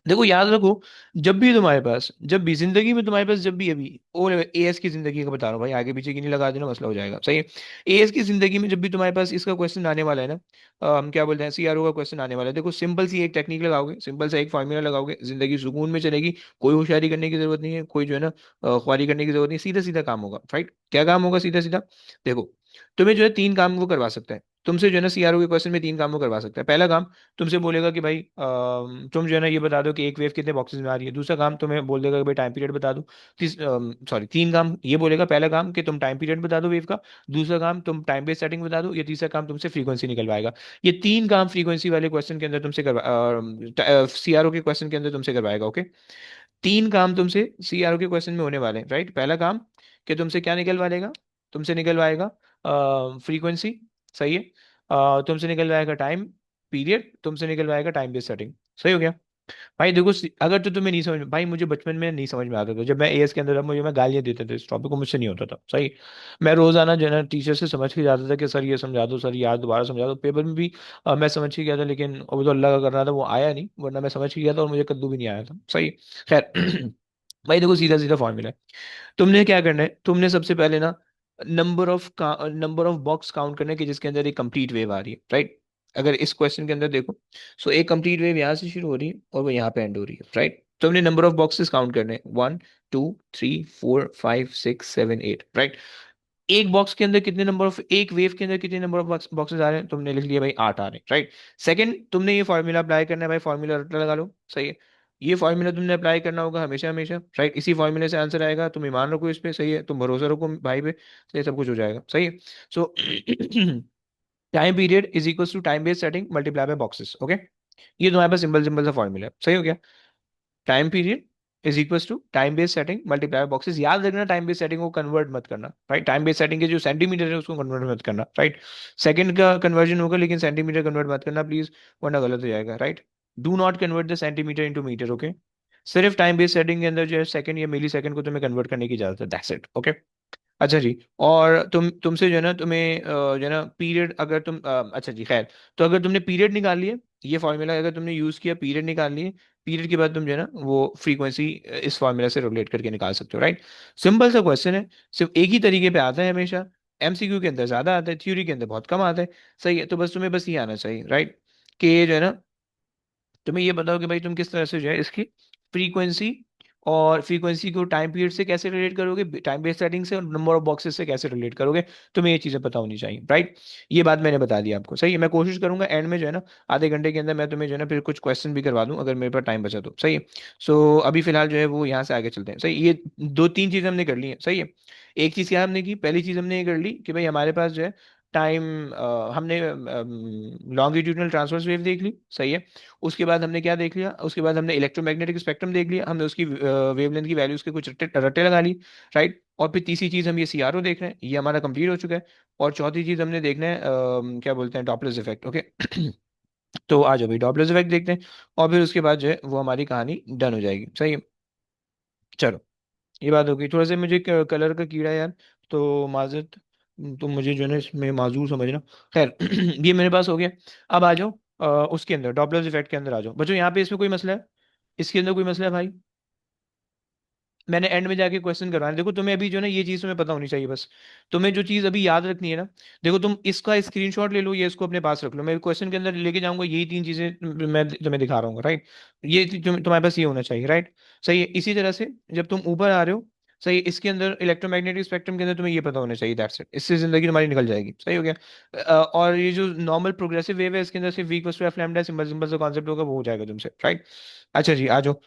देखो याद रखो, जब भी जिंदगी में तुम्हारे पास जब भी अभी और एएस की जिंदगी का बता रहा हूँ भाई, आगे पीछे की नहीं लगा देना, मसला हो जाएगा, सही है। एएस की जिंदगी में जब भी तुम्हारे पास इसका क्वेश्चन आने वाला है ना, हम क्या बोलते हैं, सीआरओ का क्वेश्चन आने वाला है, देखो सिंपल सी एक टेक्निक लगाओगे, सिंपल सा एक फार्मूला लगाओगे, जिंदगी सुकून में चलेगी। कोई होशियारी करने की जरूरत नहीं है, कोई जो है ना ख्वारी करने की जरूरत नहीं, सीधा सीधा काम होगा, राइट। क्या काम होगा सीधा सीधा? देखो, तुम्हें जो है तीन काम वो करवा सकता है, तुमसे जो है ना सीआरओ के क्वेश्चन में तीन काम वो करवा सकता है। पहला काम, तुमसे बोलेगा कि भाई तुम जो है ना ये बता दो कि एक वेव कितने बॉक्सेस में आ रही है। दूसरा काम तुम्हें बोल देगा कि भाई टाइम पीरियड बता दो। सॉरी, तीन काम ये बोलेगा, पहला काम कि तुम टाइम पीरियड बता दो वेव का, दूसरा काम तुम टाइम बेस्ड सेटिंग बता दो, या तीसरा काम तुमसे फ्रीक्वेंसी निकलवाएगा। ये तीन काम फ्रीक्वेंसी वाले क्वेश्चन के अंदर तुमसे करवा, सीआरओ के क्वेश्चन के अंदर तुमसे करवाएगा, ओके। तीन काम तुमसे सीआरओ के क्वेश्चन में होने वाले हैं, राइट। पहला काम कि तुमसे क्या निकलवाएगा, तुमसे निकलवाएगा फ्रीक्वेंसी, सही है। तुमसे निकलवाएगा टाइम पीरियड, तुमसे निकलवाएगा टाइम बेस्ड सेटिंग, सही हो गया। भाई देखो अगर तो तुम्हें नहीं समझ, भाई मुझे बचपन में नहीं समझ में आता था, जब मैं एएस के अंदर था मुझे, मैं गालियां देते थे इस टॉपिक को, मुझसे नहीं होता था सही। मैं रोजाना जो है ना टीचर से समझ के जाता था कि सर ये समझा दो, सर यार दोबारा समझा दो, पेपर में भी मैं समझ के गया था, लेकिन वो तो अल्लाह का कर रहा था, वो आया नहीं, वरना मैं समझ के गया था और मुझे कद्दू भी नहीं आया था सही। खैर भाई देखो सीधा सीधा फॉर्मूला है। तुमने क्या करना है, तुमने सबसे पहले ना नंबर ऑफ बॉक्स काउंट करने की जिसके अंदर एक कंप्लीट वेव आ रही है, राइट। अगर इस क्वेश्चन के अंदर देखो, सो एक कंप्लीट वेव यहाँ से शुरू हो रही है और वो यहाँ पे एंड हो रही है, राइट। तुमने नंबर ऑफ बॉक्सेस काउंट करने हैं, 1 2 3 4 5 6 7 8, राइट। एक बॉक्स के अंदर कितने नंबर ऑफ, एक वेव के अंदर कितने नंबर ऑफ बॉक्सेस आ रहे हैं, तुमने लिख लिया भाई 8 आ रहे हैं, राइट। सेकंड, तुमने ये फॉर्मूला अप्लाई करना है भाई, फॉर्मूला रट्टा लगा लो, सही है। ये फॉर्मूला तुमने अप्लाई करना होगा हमेशा हमेशा, राइट। इसी फॉर्मूले से आंसर आएगा, तुम ईमान रखो इस पे, सही है, तुम भरोसा रखो भाई पे, सही, सब कुछ हो जाएगा, सही है। So time period is equal to time based setting multiply by boxes, okay. ये तुम्हारे पास सिंपल सिंपल सा फॉर्मूला है, सही हो गया। Time period is equal to time based setting multiply boxes, याद रखना टाइम बेस्ड सेटिंग को कन्वर्ट मत करना, राइट। टाइम बेस्ड सेटिंग के जो सेंटीमीटर है उसको कन्वर्ट मत करना, राइट। सेकंड का कन्वर्जन होगा लेकिन सेंटीमीटर कन्वर्ट मत करना प्लीज, वरना गलत हो जाएगा, right. Do not convert the centimetre into metre, okay. सिर्फ टाइम बेस्ड सेटिंग के अंदर जो है सेकंड या मिली सेकंड को तुम्हें कन्वर्ट करने की इजाजत है, दैट्स इट, ओके। अच्छा जी। और तुमसे जो है ना तुम्हें जो है ना पीरियड, अगर तुम अच्छा जी खैर, तो अगर तुमने पीरियड निकाल लिए, ये फॉर्मूला अगर तुमने यूज किया, पीरियड निकाल लिए, पीरियड के बाद तुम जो है ना वो फ्रीक्वेंसी इस फॉर्मूला से रिलेट करके निकाल सकते हो, राइट। सिंपल सा क्वेश्चन है, सिर्फ एक ही तरीके पे आता है हमेशा, एमसीक्यू के अंदर ज्यादा आता है, थ्योरी के अंदर बहुत कम आता है, सही है। तो बस तुम्हें बस ये आना चाहिए, राइट, कि ये जो है ना तुम्हें ये बताओ कि भाई तुम किस तरह से जो है इसकी फ्रीक्वेंसी, और फ्रीक्वेंसी को टाइम पीरियड से कैसे रिलेट करोगे, टाइम बेस्ड सेटिंग से, और नंबर ऑफ बॉक्सेस से कैसे रिलेट करोगे, तुम्हें ये चीजें पता होनी चाहिए, राइट। ये बात मैंने बता दी आपको, सही है। मैं कोशिश करूंगा एंड में जो है ना आधे घंटे के अंदर मैं तुम्हें जो है ना फिर कुछ क्वेश्चन भी करवा दूं, अगर मेरे पास टाइम बचा तो, सही है। सो अभी फिलहाल जो है वो यहाँ से आगे चलते हैं, सही। ये दो तीन चीजें हमने कर ली है, सही है। एक चीज क्या हमने की, पहली चीज हमने ये कर ली कि भाई हमारे पास जो है टाइम, हमने लॉन्गिट्यूडनल ट्रांसवर्स वेव देख ली, सही है। उसके बाद हमने क्या देख लिया, उसके बाद हमने इलेक्ट्रोमैग्नेटिक स्पेक्ट्रम देख लिया, हमने उसकी वेवलेंथ की वैल्यूज के कुछ रट्टे रट्टे लगा ली, राइट। और फिर तीसरी चीज हम ये सीआरओ देख रहे हैं, ये हमारा कंप्लीट हो चुका है। और चौथी चीज हमने देखना है क्या बोलते हैं, डॉपलर्स इफेक्ट, ओके। तो आ जाओ भाई डॉपलर्स इफेक्ट देखते हैं, और फिर उसके बाद जो है वो हमारी कहानी डन हो जाएगी, सही है। चलो, ये बात होगी, थोड़ा सा मुझे कलर का कीड़ा है यार, तो माजरत, तो मुझे जो है ना इसमें माजूर समझना। खैर ये मेरे पास हो गया। अब आ जाओ उसके अंदर डॉपलर्स इफेक्ट के अंदर आ जाओ बच्चों, यहाँ पे इसमें कोई मसला है, इसके अंदर कोई मसला है भाई। मैंने एंड में जाके क्वेश्चन करवाना, देखो तुम्हें अभी जो है ना ये चीज तुम्हें पता होनी चाहिए बस। तुम्हें जो चीज अभी याद रखनी है ना, देखो तुम इसका स्क्रीनशॉट ले लो, ये इसको अपने पास रख लो, मैं क्वेश्चन के अंदर लेके जाऊंगा, यही तीन चीजें मैं तुम्हें दिखा रहा हूँ, राइट। ये तुम्हारे पास ये होना चाहिए, राइट। सही है। इसी तरह से जब तुम ऊपर आ रहे हो, सही है, इसके अंदर इलेक्ट्रोमैग्नेटिक स्पेक्ट्रम के अंदर तुम्हें ये पता होना चाहिए, दैट्स इट, इससे जिंदगी तुम्हारी निकल जाएगी, सही हो गया। और ये जो नॉर्मल प्रोग्रेसिव वेव है इसके अंदर सिर्फ V equals to F lambda, simple simple सा कॉन्सेप्ट होगा, वो हो जाएगा तुमसे, राइट। अच्छा जी, आ जाओ।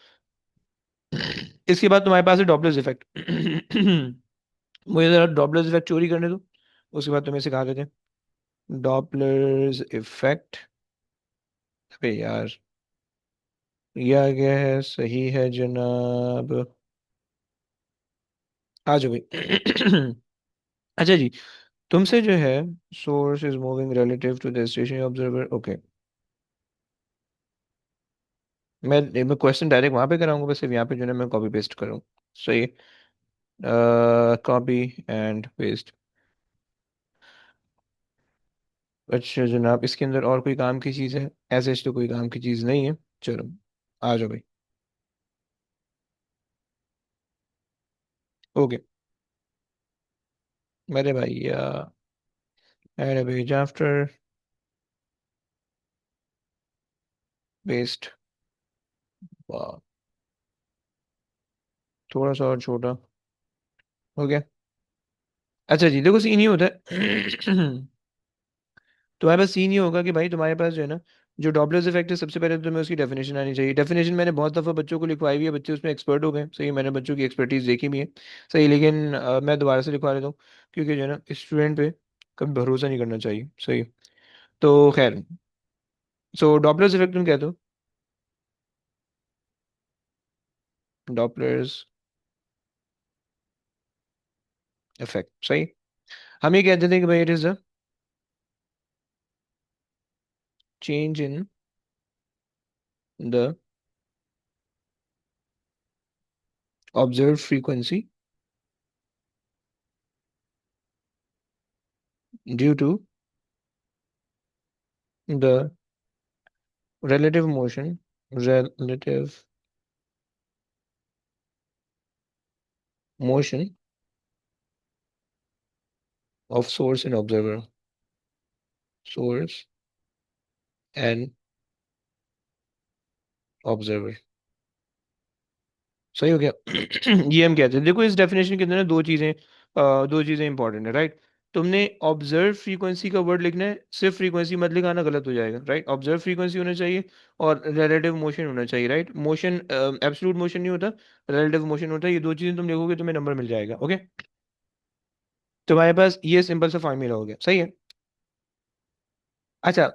इसके बाद तुम्हारे पास है डॉपलर्स इफेक्ट। मुझे जरा डॉपलर्स इफेक्ट चोरी करने दो, उसके बाद तुम्हें सिखा देते हैं डॉपलर्स इफेक्ट। अबे यार, ये आ गया है, सही है जनाब। आ जाओ भाई। अच्छा जी, तुमसे जो है source is moving relative to the station observer, okay. मैं क्वेश्चन डायरेक्ट वहां पे कराऊंगा, बस सिर्फ यहाँ पे जो है ना मैं कॉपी पेस्ट करूँ, सही। Copy and paste. अच्छा जनाब, इसके अंदर और कोई काम की चीज़ है, ऐसे तो कोई काम की चीज़ नहीं है। चलो, आ जाओ भाई। ओके। मेरे भैया, अरे भेज आफ्टर पेस्ट, वाह, थोड़ा सा और छोटा हो गया। अच्छा जी, देखो सीन ये होता है। तुम्हारे पास सीन ये होगा कि भाई तुम्हारे पास जो है ना जो डॉपलर्स इफेक्ट है, सबसे पहले तो तुम्हें उसकी डेफिनेशन आनी चाहिए। डेफिनेशन मैंने बहुत दफ़ा बच्चों को लिखवाई हुई है, बच्चे उसमें एक्सपर्ट हो गए, सही, मैंने बच्चों की एक्सपर्टीज देखी भी है, सही। लेकिन मैं दोबारा से लिखवा लेता हूँ, क्योंकि जो है ना स्टूडेंट पे कभी भरोसा नहीं करना चाहिए, सही। तो खैर, सो डॉपलर्स इफेक्ट तुम कहते हो, डॉपलर्स इफेक्ट, सही। हम ये कहते थे कि भाई it is a change in the observed frequency due to the relative motion of source and observer, source and observer। सही हो गया? ये हम कहते हैं, देखो इस डेफिनेशन के अंदर ना दो चीजें इंपॉर्टेंट है, राइट? तुमने ऑब्जर्व फ्रीक्वेंसी का वर्ड लिखना है, सिर्फ फ्रीक्वेंसी मत लिखाना, गलत हो जाएगा, राइट? ऑब्जर्व फ्रीक्वेंसी होना चाहिए और रिलेटिव मोशन होना चाहिए, राइट? मोशन एब्सोल्यूट मोशन नहीं होता, रिलेटिव मोशन होता है। ये दो चीजें तुम लिखोगे तुम्हें नंबर मिल जाएगा, ओके? तुम्हारे पास ये सिंपल सा फॉर्मूला हो गया, सही है? अच्छा,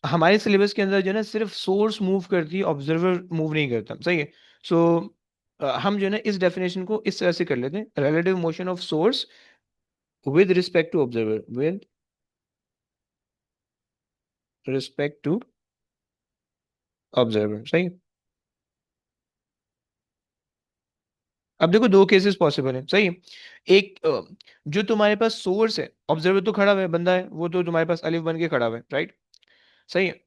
हमारे सिलेबस के अंदर जो है ना सिर्फ सोर्स मूव करती है, ऑब्जर्वर मूव नहीं करता, सही है? सो हम जो है ना इस डेफिनेशन को इस तरह से कर लेते हैं, relative motion of source with respect to observer, with respect to observer, सही है? अब देखो दो केसेस पॉसिबल है, सही है? एक जो तुम्हारे पास सोर्स है, ऑब्जर्वर तो खड़ा हुआ है, बंदा है, वो तो तुम्हारे पास अलिफ बन के खड़ा हुआ है, राइट? सही है?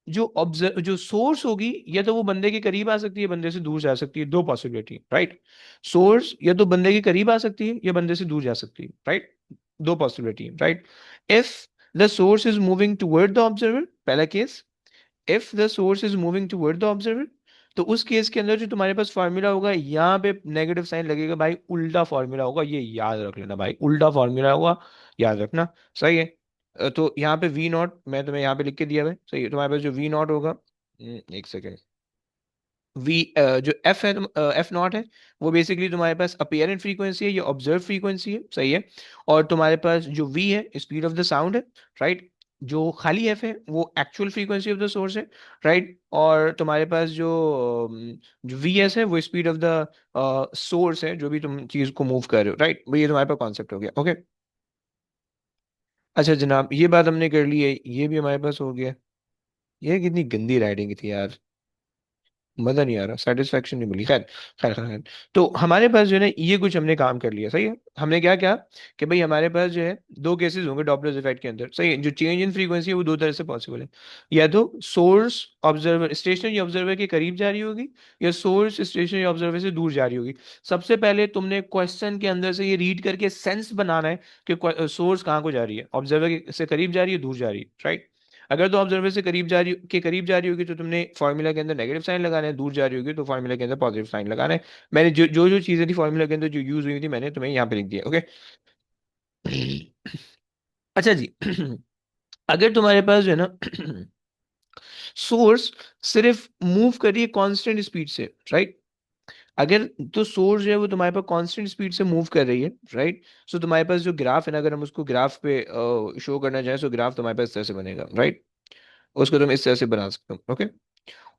जो सोर्स होगी, या तो वो बंदे के करीब आ सकती है, बंदे से दूर जा सकती है, दो पॉसिबिलिटी, राइट? सोर्स या तो बंदे के करीब आ सकती है या बंदे से दूर जा सकती है, राइट? दो possibility, right? If the source is moving toward the observer, पहला case. If the source is moving toward the observer, तो उस केस के अंदर जो तुम्हारे पास फॉर्मूला होगा, यहाँ पे नेगेटिव साइन लगेगा भाई, उल्टा फॉर्मूला होगा, ये याद रख लेना भाई, उल्टा फॉर्मूला होगा, याद रखना, सही है? तो यहाँ पे वी नॉट मैं तुम्हें यहाँ पे लिख के दिया है, सही है? तुम्हारे पास जो वी नॉट होगा, एक सेकेंड, वी जो एफ है, एफ नॉट है, वो बेसिकली तुम्हारे पास अपीयरेंट फ्रीक्वेंसी है या ऑब्जर्व फ्रीक्वेंसी है, सही है? और तुम्हारे पास जो वी है, स्पीड ऑफ द साउंड है, राइट? जो खाली एफ है वो actual frequency of the source है, राइट? और तुम्हारे पास जो वी एस है वो स्पीड ऑफ द सोर्स है, जो भी तुम चीज को मूव कर रहे हो, राइट? ये तुम्हारे पास कॉन्सेप्ट हो गया, ओके? अच्छा जनाब, ये बात हमने कर ली है, ये भी हमारे पास हो गया। ये कितनी गंदी राइटिंग थी यार, मजा नहीं आ रहा, सेटिस्फेक्शन नहीं मिली। खैर खैर खैर खैर। तो हमारे पास जो है ना ये कुछ हमने काम कर लिया, सही है? हमने क्या क्या कि भाई हमारे पास जो है दो केसेस होंगे डॉपलर इफेक्ट के अंदर, सही है? जो चेंज इन फ्रीक्वेंसी है वो दो तरह से पॉसिबल है, या तो सोर्स ऑब्जर्वर स्टेशनरी ऑब्जर्वर के करीब जा रही होगी, या सोर्स स्टेशनरी ऑब्जर्वर से दूर जा रही होगी। सबसे पहले तुमने क्वेश्चन के अंदर से ये रीड करके सेंस बनाना है कि सोर्स कहाँ को जा रही है, ऑब्जर्वर से करीब जा रही है, दूर जा रही है, राइट? अगर तो ऑब्जर्वर से करीब जा रही होगी तो तुमने फॉर्मूला के अंदर नेगेटिव साइन लगाना है, दूर जा रही होगी तो फॉर्मूला के अंदर पॉजिटिव साइन लगाना है। मैंने जो चीजें थी फॉर्मूला के अंदर जो यूज हुई थी, मैंने तुम्हें यहाँ पे लिख दिया, ओके? अच्छा जी। अगर तुम्हारे पास जो है ना सोर्स सिर्फ मूव कर रही है कांस्टेंट स्पीड से, राइट? अगर तो सोर्स जो है वो तुम्हारे पास कांस्टेंट स्पीड से मूव कर रही है, राइट? सो तुम्हारे पास जो ग्राफ है ना, अगर हम उसको ग्राफ पे शो करना चाहें, तो ग्राफ तुम्हारे पास इस तरह से बनेगा, राइट? उसको तुम इस तरह से बना सकते हो, ओके?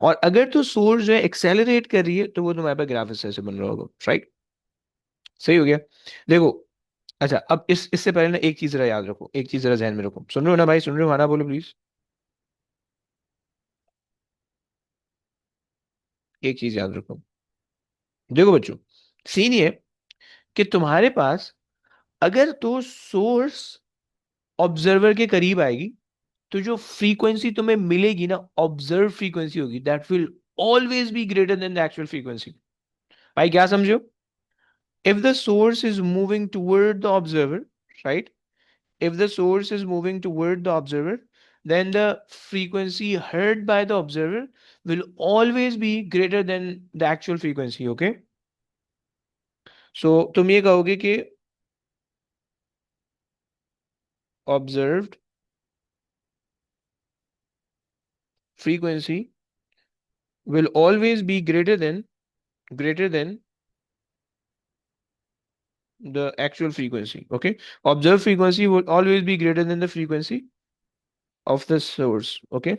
और अगर तो सोर्स जो है एक्सेलरेट कर रही है, तो वो तुम्हारे पास ग्राफ इस तरह से बन रहा होगा, राइट? सही हो गया? देखो, अच्छा अब इससे पहले ना एक चीज जरा याद रखो, एक चीज जरा ध्यान में रखो, सुन रहे हो ना भाई, सुन रहे हो? हाँ ना बोलो प्लीज। एक चीज याद रखो, देखो बच्चों, सीन ये कि तुम्हारे पास अगर तो सोर्स ऑब्जर्वर के करीब आएगी, तो जो फ्रीक्वेंसी तुम्हें मिलेगी ना, ऑब्जर्व फ्रीक्वेंसी होगी, that will always be greater than the actual frequency. भाई क्या समझो? if the source is moving toward the observer, right? If the source is moving toward the observer, then the frequency heard by the observer will always be greater than the actual frequency, okay? So तुम ये कहोगे कि observed frequency will always be greater than the actual frequency, okay? Observed frequency will always be greater than the frequency of the source, okay?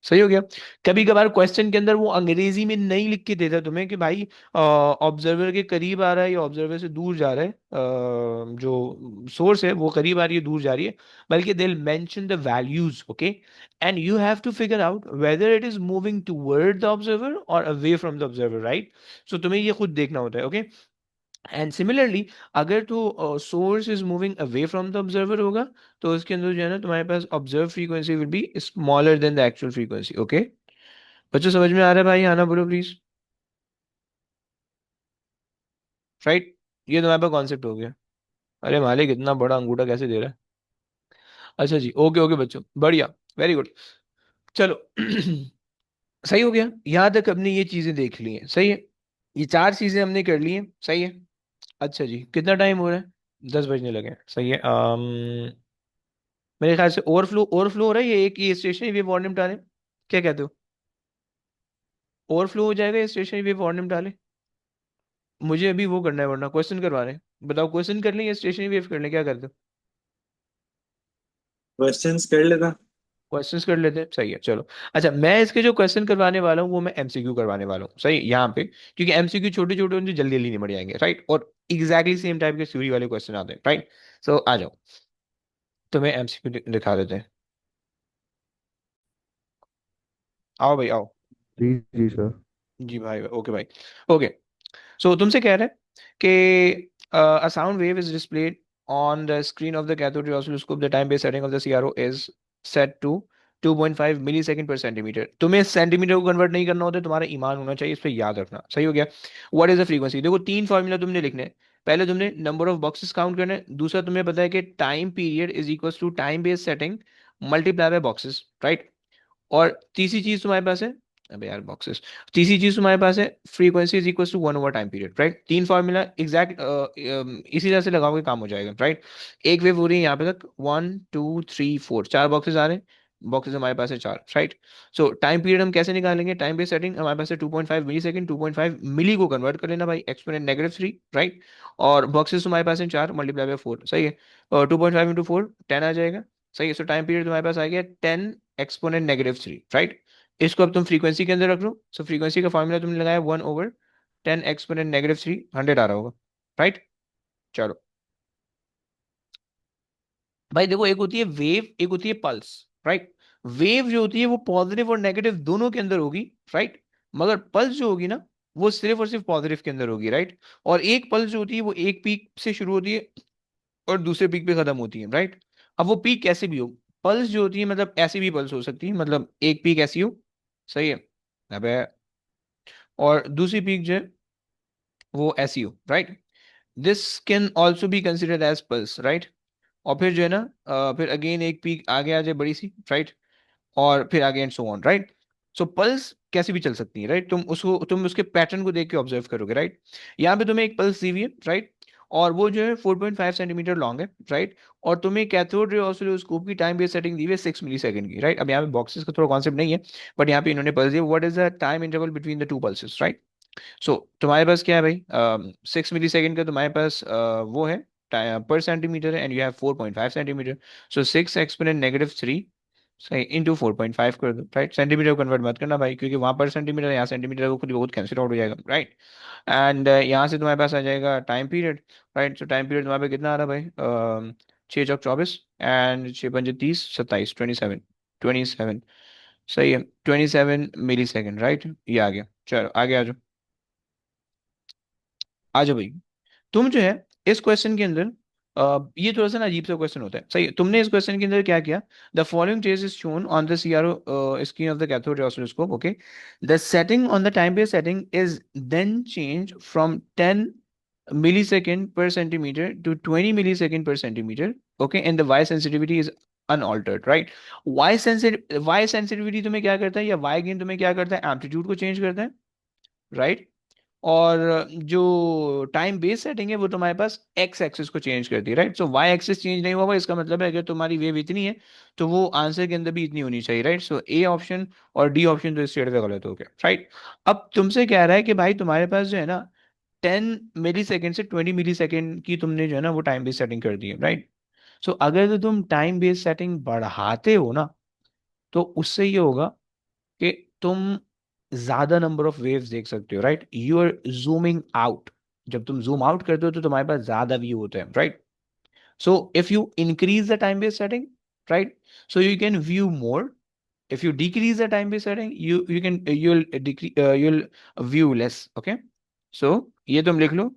सही हो गया। कभी कभार question के अंदर वो अंग्रेजी में नहीं लिख के देता तुम्हें कि भाई ऑब्जर्वर के करीब आ रहा है या ऑब्जर्वर से दूर जा रहा है, जो सोर्स है वो करीब आ रही है दूर जा रही है, बल्कि they will mention the values, okay, and you have to figure out whether it is moving toward the observer और away from the observer, right. So तुम्हें ये खुद देखना होता है, ओके। एंड सिमिलरली अगर तो source is moving away from the observer होगा, तो उसके अंदर जो है ना तुम्हारे पास observe frequency will be smaller than the actual frequency, okay. बच्चों समझ में आ रहा है भाई, आना बोलो प्लीज। राइट, ये तुम्हारे पास कॉन्सेप्ट हो गया। अरे मालिक इतना बड़ा अंगूठा कैसे दे रहा है। अच्छा जी, ओके ओके बच्चों, बढ़िया, वेरी गुड। चलो सही हो गया, यहाँ तक हमने ये चीजें देख ली हैं, सही है। ये चार चीजें हमने कर ली हैं, सही है। अच्छा जी, कितना टाइम हो रहा है? 10 बजने लगे हैं, सही है। मेरे ख्याल से ओवरफ्लो हो रहा है, ये एक ये स्टेशनरी वेव वार्निंग डाले, क्या कहते हो? ओवरफ्लो हो जाएगा ये स्टेशनरी वेव वार्निंग डाले? मुझे अभी वो करना है वरना क्वेश्चन करवा रहे हैं। बताओ क्वेश्चन कर लें या स्टेशनरी वेव कर लें, क्या करते हो? क्वेश्चंस कर लेता। क्वेश्चंस कर लेते हैं, सही है, चलो। अच्छा, मैं इसके जो क्वेश्चन करवाने वाला हूँ वो मैं एमसीक्यू करवाने वाला हूँ, सही यहाँ पे, क्योंकि एमसीक्यू छोटे छोटे होंगे जो जल्दी जल्दी निपट जाएंगे, राइट, और एग्जैक्टली सेम टाइप के थ्योरी वाले क्वेश्चन आते हैं, राइट। सो आ जाओ, तुम्हें एमसीक्यू दिखा देते हैं। आओ भाई आओ। जी जी सर। जी भाई, ओके भाई, ओके। सो तुमसे कह रहे हैं कि a sound wave is displayed on the screen of the cathode ray oscilloscope. The time base setting of the CRO is set to 2.5 millisecond per centimetre. तुम्हें सेंटीमीटर को कन्वर्ट नहीं करना होता, तुम्हारा ईमान होना चाहिए, इस पे याद रखना, सही हो गया। What is the frequency? देखो तीन फॉर्मूला तुमने लिखने हैं। पहले तुमने नंबर ऑफ बॉक्सेस काउंट करने हैं, दूसरा तुम्हें पता है कि time period is equal to time base setting multiply by boxes, right. और तीसरी चीज तुम्हारे पास है, अबे यार बॉक्सेस, तीसरी चीज तुम्हारे पास है फ्रीक्वेंसी इज इक्वल टू 1/टाइम पीरियड, राइट। तीन फॉर्मूला एग्जैक्ट इसी तरह से लगाओगे काम हो जाएगा, राइट। एक वेव हो रही है यहाँ पे तक, 1 2 3 4, चार बॉक्सेस आ रहे हैं, बॉक्सेस हमारे पास है चार, राइट। सो टाइम पीरियड हम कैसे निकालेंगे? टाइम बेस सेटिंग हमारे पास है 2.5 मिली सेकंड, 2.5 मिली को कन्वर्ट कर लेना भाई, एक्सपोनेंट -3, राइट। और बॉक्सेस तुम्हारे पास है चार, मल्टीप्लाई बाय 4, सही है। 2.5 × 4 10 आ जाएगा, सही है। सो टाइम पीरियड तुम्हारे पास आ गया 10 एक्सपोनेंट -3, राइट। इसको अब तुम फ्रीक्वेंसी के अंदर रख लो, सो फ्रीक्वेंसी का फॉर्मूला तुमने लगाया 1/10 एक्सपोनेंट -3, 100 आ रहा होगा, राइट। चलो भाई देखो, एक होती है वेव, एक होती है पल्स, राइट। वेव जो होती है वो पॉजिटिव और नेगेटिव दोनों के अंदर होगी, राइट। मगर पल्स जो होगी ना, वो सिर्फ और सिर्फ पॉजिटिव के अंदर होगी, राइट। और एक पल्स जो होती है वो एक पीक से शुरू होती है और दूसरे पीक पे खत्म होती है, राइट। अब वो पीक कैसे भी हो, पल्स जो होती है मतलब ऐसी भी पल्स हो सकती है, मतलब एक पीक ऐसी हो, सही है। अबे, और दूसरी पीक जो है वो ऐसी हो, right. This can also be considered as pulse, right. और फिर जो है ना फिर अगेन एक पीक आगे आ जाए बड़ी सी, राइट। और फिर आगे and so on, right. So pulse कैसे भी चल सकती है, राइट। तुम उसके पैटर्न को देख के ऑब्जर्व करोगे, राइट। यहाँ पे तुम्हें एक पल्स दी हुई है, राइट। और वो जो है 4.5 सेंटीमीटर लॉन्ग है, राइट। और तुम्हें कैथोड रे ऑसिलोस्कोप की टाइम बेस सेटिंग दी हुई है 6 मिली सेकंड की, राइट। अब यहाँ पे बॉक्सेस का थोड़ा कॉन्सेप्ट नहीं है, बट यहाँ पे इन्होंने पल्स दिया, what is the time interval between the two pulses, right. So तुम्हारे पास क्या है भाई, 6 मिली सेकेंड का तुम्हारे पास वो है पर सेंटीमीटर है, and you have 4.5 centimetre. So 6 exponent -3, सही, इंटू 4.5 कर दो, राइट। सेंटीमीटर को कन्वर्ट मत करना भाई, क्योंकि वहां पर सेंटीमीटर, यहाँ सेंटीमीटर को खुद बहुत कैंसिल आउट हो जाएगा, राइट। एंड यहाँ से तुम्हारे पास आ जाएगा टाइम पीरियड, राइट। सो टाइम पीरियड तुम्हारे पास कितना आ रहा है भाई, 6 चौक 24, एंड 6 पंजे 30 27, 27, सही है, 27 मिली सेकेंड, राइट। ये आ गया, चलो आगे आ जाओ। आ जाओ भाई। तुम जो है इस क्वेश्चन के अंदर ये थोड़ा सा ना अजीब सा क्वेश्चन होता है, सही है। तुमने इस क्वेश्चन के अंदर क्या किया? The following trace is shown on the CRO screen of the cathode ray oscilloscope, okay. The setting on the time base setting is then change from 10 millisecond per centimetre to 20 millisecond per centimetre, okay, and the Y sensitivity is unaltered, right. Y sensitivity तुम्हें क्या करता है, या Y gain तुम्हें क्या करता है, amplitude को चेंज करता है, राइट। और जो टाइम बेस सेटिंग है वो तुम्हारे पास एक्स एक्सिस को चेंज करती है, राइट। सो वाई एक्सिस चेंज नहीं हुआ, इसका मतलब है अगर तुम्हारी वेव इतनी है तो वो आंसर के अंदर भी इतनी होनी चाहिए, राइट। सो ए ऑप्शन और डी ऑप्शन तो इस स्टेट पे गलत हो गया, राइट। अब तुमसे कह रहा है कि भाई तुम्हारे पास जो है ना 10 मिली सेकेंड से 20 मिली सेकेंड की तुमने जो है ना वो टाइम बेस सेटिंग कर दी है, राइट। सो अगर तो तुम टाइम बेस सेटिंग बढ़ाते हो ना, तो उससे ये होगा कि तुम ज्यादा नंबर ऑफ वेव्स देख सकते हो, right? You are zooming out. जब तुम जूम आउट करते हो तो तुम्हारे पास ज्यादा व्यू होते हैं, right? So if you increase the time based setting, right, so you can view more. If you decrease the time based setting, you can you'll decrease you'll view less. Okay, so ये तुम लिख लो,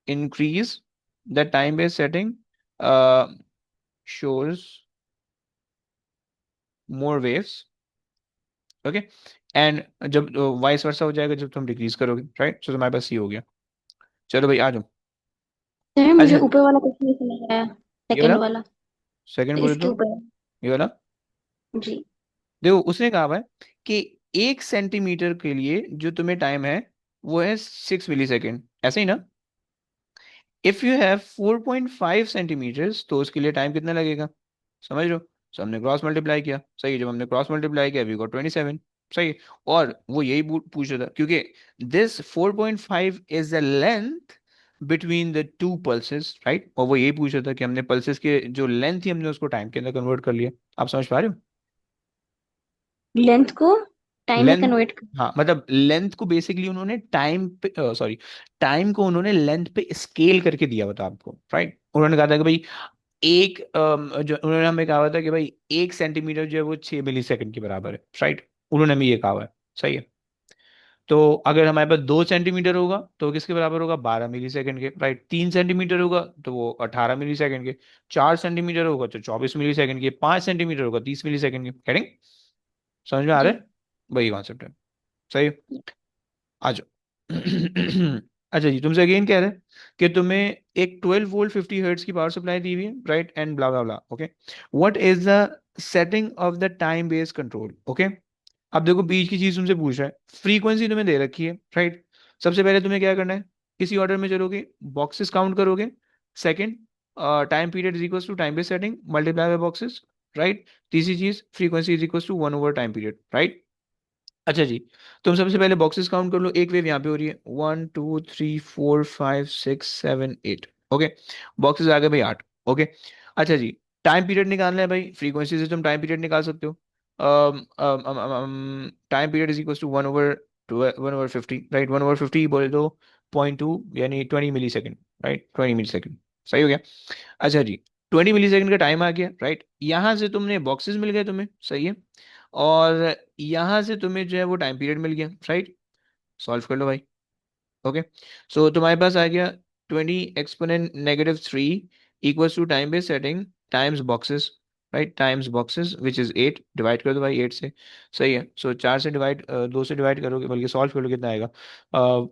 increase the time based setting uh, shows more waves. Okay, and जब vice versa हो जाएगा जब तुम decrease करोगे, right? So तुम्हारे पास सी हो गया। चलो भाई आ जाओ। सर मुझे अच्छा, ऊपर वाला क्वेश्चन नहीं समझ आया। ये सेकंड वाला वाला। सेकंड बोले इसके तो, ऊपर। ये वाला जी। देखो, उसने कहा हुआ है कि 1 सेंटीमीटर के लिए जो तुम्हें टाइम है वो है 6 मिली सेकेंड, ऐसे ही ना? इफ यू हैव 4.5 सेंटीमीटर्स तो उसके लिए टाइम कितना लगेगा? समझ लो। सो हमने क्रॉस मल्टीप्लाई किया, सही है। जब हमने क्रॉस मल्टीप्लाई किया वी गॉट 27, सही है। और वो यही पूछ रहा था क्योंकि this 4.5 is the length between the two pulses, right? और वो यही पूछ रहा था कि हमने पल्सेस के जो लेंथ थी हमने उसको टाइम के अंदर कन्वर्ट कर लिया। आप समझ पा रहे हो? लेंथ को टाइम में लेंथ, कन्वर्ट कर। हाँ मतलब लेंथ को बेसिकली उन्होंने टाइम पे, सॉरी, टाइम को उन्होंने लेंथ पे स्केल करके दिया हुआ था आपको, राइट? उन्होंने कहा था कि भाई एक जो उन्होंने हमें कहा हुआ था कि भाई 1 सेंटीमीटर जो है वो 6 मिली सेकंड के बराबर है, राइट? उन्होंने हमें ये कहा हुआ है, सही है। तो अगर हमारे पास 2 सेंटीमीटर होगा तो किसके बराबर होगा? 12 मिली सेकंड के, राइट? 3 सेंटीमीटर होगा तो वो 18 मिली सेकंड के। 4 सेंटीमीटर होगा तो 24 मिली सेकंड के। 5 सेंटीमीटर होगा 30 मिली सेकंड के। हेडिंग समझ में आ रहा जी। है? वही कॉन्सेप्ट है, सही। आ जाओ। अच्छा जी, तुमसे अगेन कह रहे हैं कि तुम्हें एक 12 वोल्ट 50 हर्ट्ज की पावर सप्लाई दी हुई है, right? And blah blah blah. Okay, what is the setting of the time based control? Okay, अब देखो बीच की चीज तुमसे पूछ रहा है, फ्रीक्वेंसी तुम्हें दे रखी है, राइट? सबसे पहले तुम्हें क्या करना है? किसी ऑर्डर में चलोगे, बॉक्सेस काउंट करोगे। Second, time period is equal to time based setting multiply by boxes, right? तीसरी चीज, फ्रीक्वेंसी इज इक्वल टू 1/टाइम पीरियड, राइट? अच्छा जी, तुम सबसे पहले बॉक्सेस काउंट कर लो। एक वेव यहाँ पे हो रही है, 1 2 3 4 5 6 7 8। ओके, बॉक्सेस आ गए भाई 8। ओके, अच्छा जी, टाइम पीरियड निकालना है भाई। फ्रीक्वेंसी से तुम टाइम पीरियड निकाल सकते हो। Time period is equal to 1/50, right? 1/50 बोले तो 0.2 यानी 20 millisecond, right? 20 millisecond, सही हो गया। अच्छा जी, 20 मिली सेकेंड का टाइम आ गया, राइट? यहाँ से तुमने बॉक्सेस मिल गए तुम्हें, सही है। और यहाँ से तुम्हें जो है वो टाइम पीरियड मिल गया, राइट? सॉल्व कर लो भाई। ओके, सो तुम्हारे पास आ गया 20 exponent -3 equals to time base setting times boxes, right? Times boxes which is 8। Divide कर दो भाई 8 से, सही है। सो 4 से डिवाइड, 2 से डिवाइड करोगे बल्कि सॉल्व करोगे कितना आएगा?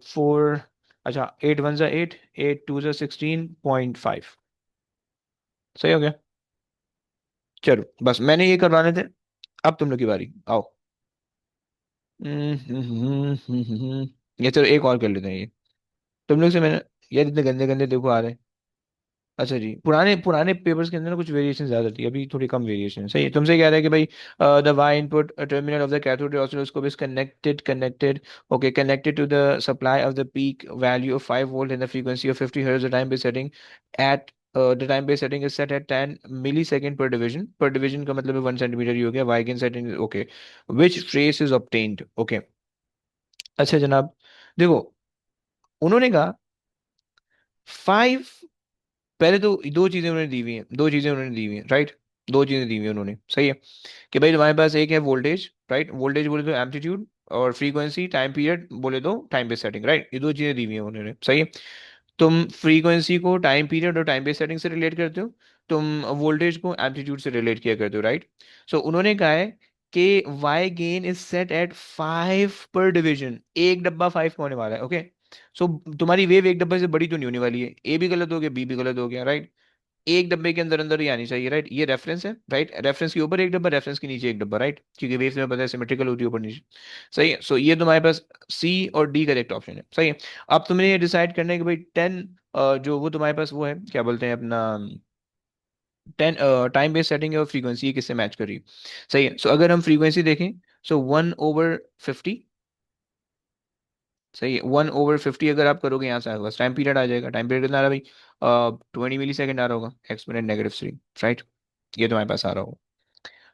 4, अच्छा 8 1 8, 8 2 16.5, सही हो गया। चलो बस मैंने ये करवाने थे, अब तुम लोग की बारी, आओ। ये चलो एक और कर लेते हैं ये। तुम लोग से मैंने, यार इतने गंदे गंदे देखो आ रहे हैं। अच्छा जी, पुराने पुराने पेपर्स के अंदर ना कुछ वेरिएशन ज्यादा थी, अभी थोड़ी कम वेरिएशन है, सही है। तुमसे कह रहा है कि भाई the Y input terminal of the cathode ray oscilloscope is connected, okay, connected to the supply of the peak value of 5 volt in the frequency of 50 hertz the time base setting at the time base setting is set at 10 millisecond per division. Per division का मतलब है 1 centimetre ही हो गया। Y setting, okay, which trace is obtained, okay. अच्छा जनाब, देखो, उन्होंने कहा 5, पहले तो दो चीजें उन्होंने दी हुई हैं, दो चीजें उन्होंने दी हुई हैं, राइट? दो चीजें दी हुई हैं उन्होंने, सही है। कि भाई तुम्हारे पास एक है वोल्टेज, राइट? वोल्टेज बोले तो एम्पलीट्यूड, और फ्रीक्वेंसी टाइम पीरियड बोले तो टाइम बेस सेटिंग, राइट? ये दो चीजें दी हुई हैं उन्होंने, सही है। तुम फ्रीक्वेंसी को टाइम पीरियड और टाइम बेस सेटिंग से रिलेट करते हो, तुम वोल्टेज को एम्पलीट्यूड से रिलेट किया करते हो, राइट? सो उन्होंने कहा है कि Y gain is set at 5 per division. एक डब्बा 5 का होने वाला है, ओके। सो तुम्हारी वेव एक डब्बे से बड़ी तो नहीं होने वाली है, ए भी गलत हो गया बी भी गलत हो गया, राइट? एक डब्बे के अंदर अंदर ही आनी चाहिए, राइट? ये रेफरेंस है, राइट? रेफरेंस के ऊपर एक डब्बा, रेफरेंस के नीचे एक डब्बा, राइट? क्योंकि वेव में पता है सिमेट्रिकल होती है ऊपर नीचे, सही है। सो ये तुम्हारे पास सी और डी करेक्ट ऑप्शन है, सही है। अब तुमने ये डिसाइड करना है कि भाई 10, जो वो तुम्हारे पास वो है क्या बोलते हैं अपना, 10 टाइम बेस्ड सेटिंग है और फ्रीक्वेंसी किससे मैच कर रही है, सही है। सो अगर हम फ्रीक्वेंसी देखें, सो 1/50, सही है। 1/50 अगर आप करोगे यहाँ से आगे बस टाइम पीरियड आ जाएगा। टाइम पीरियड कितना आ रहा है भाई? 20 मिली सेकेंड आ रहा होगा, एक्सपोनेंट -3, राइट? ये तुम्हारे पास आ रहा होगा।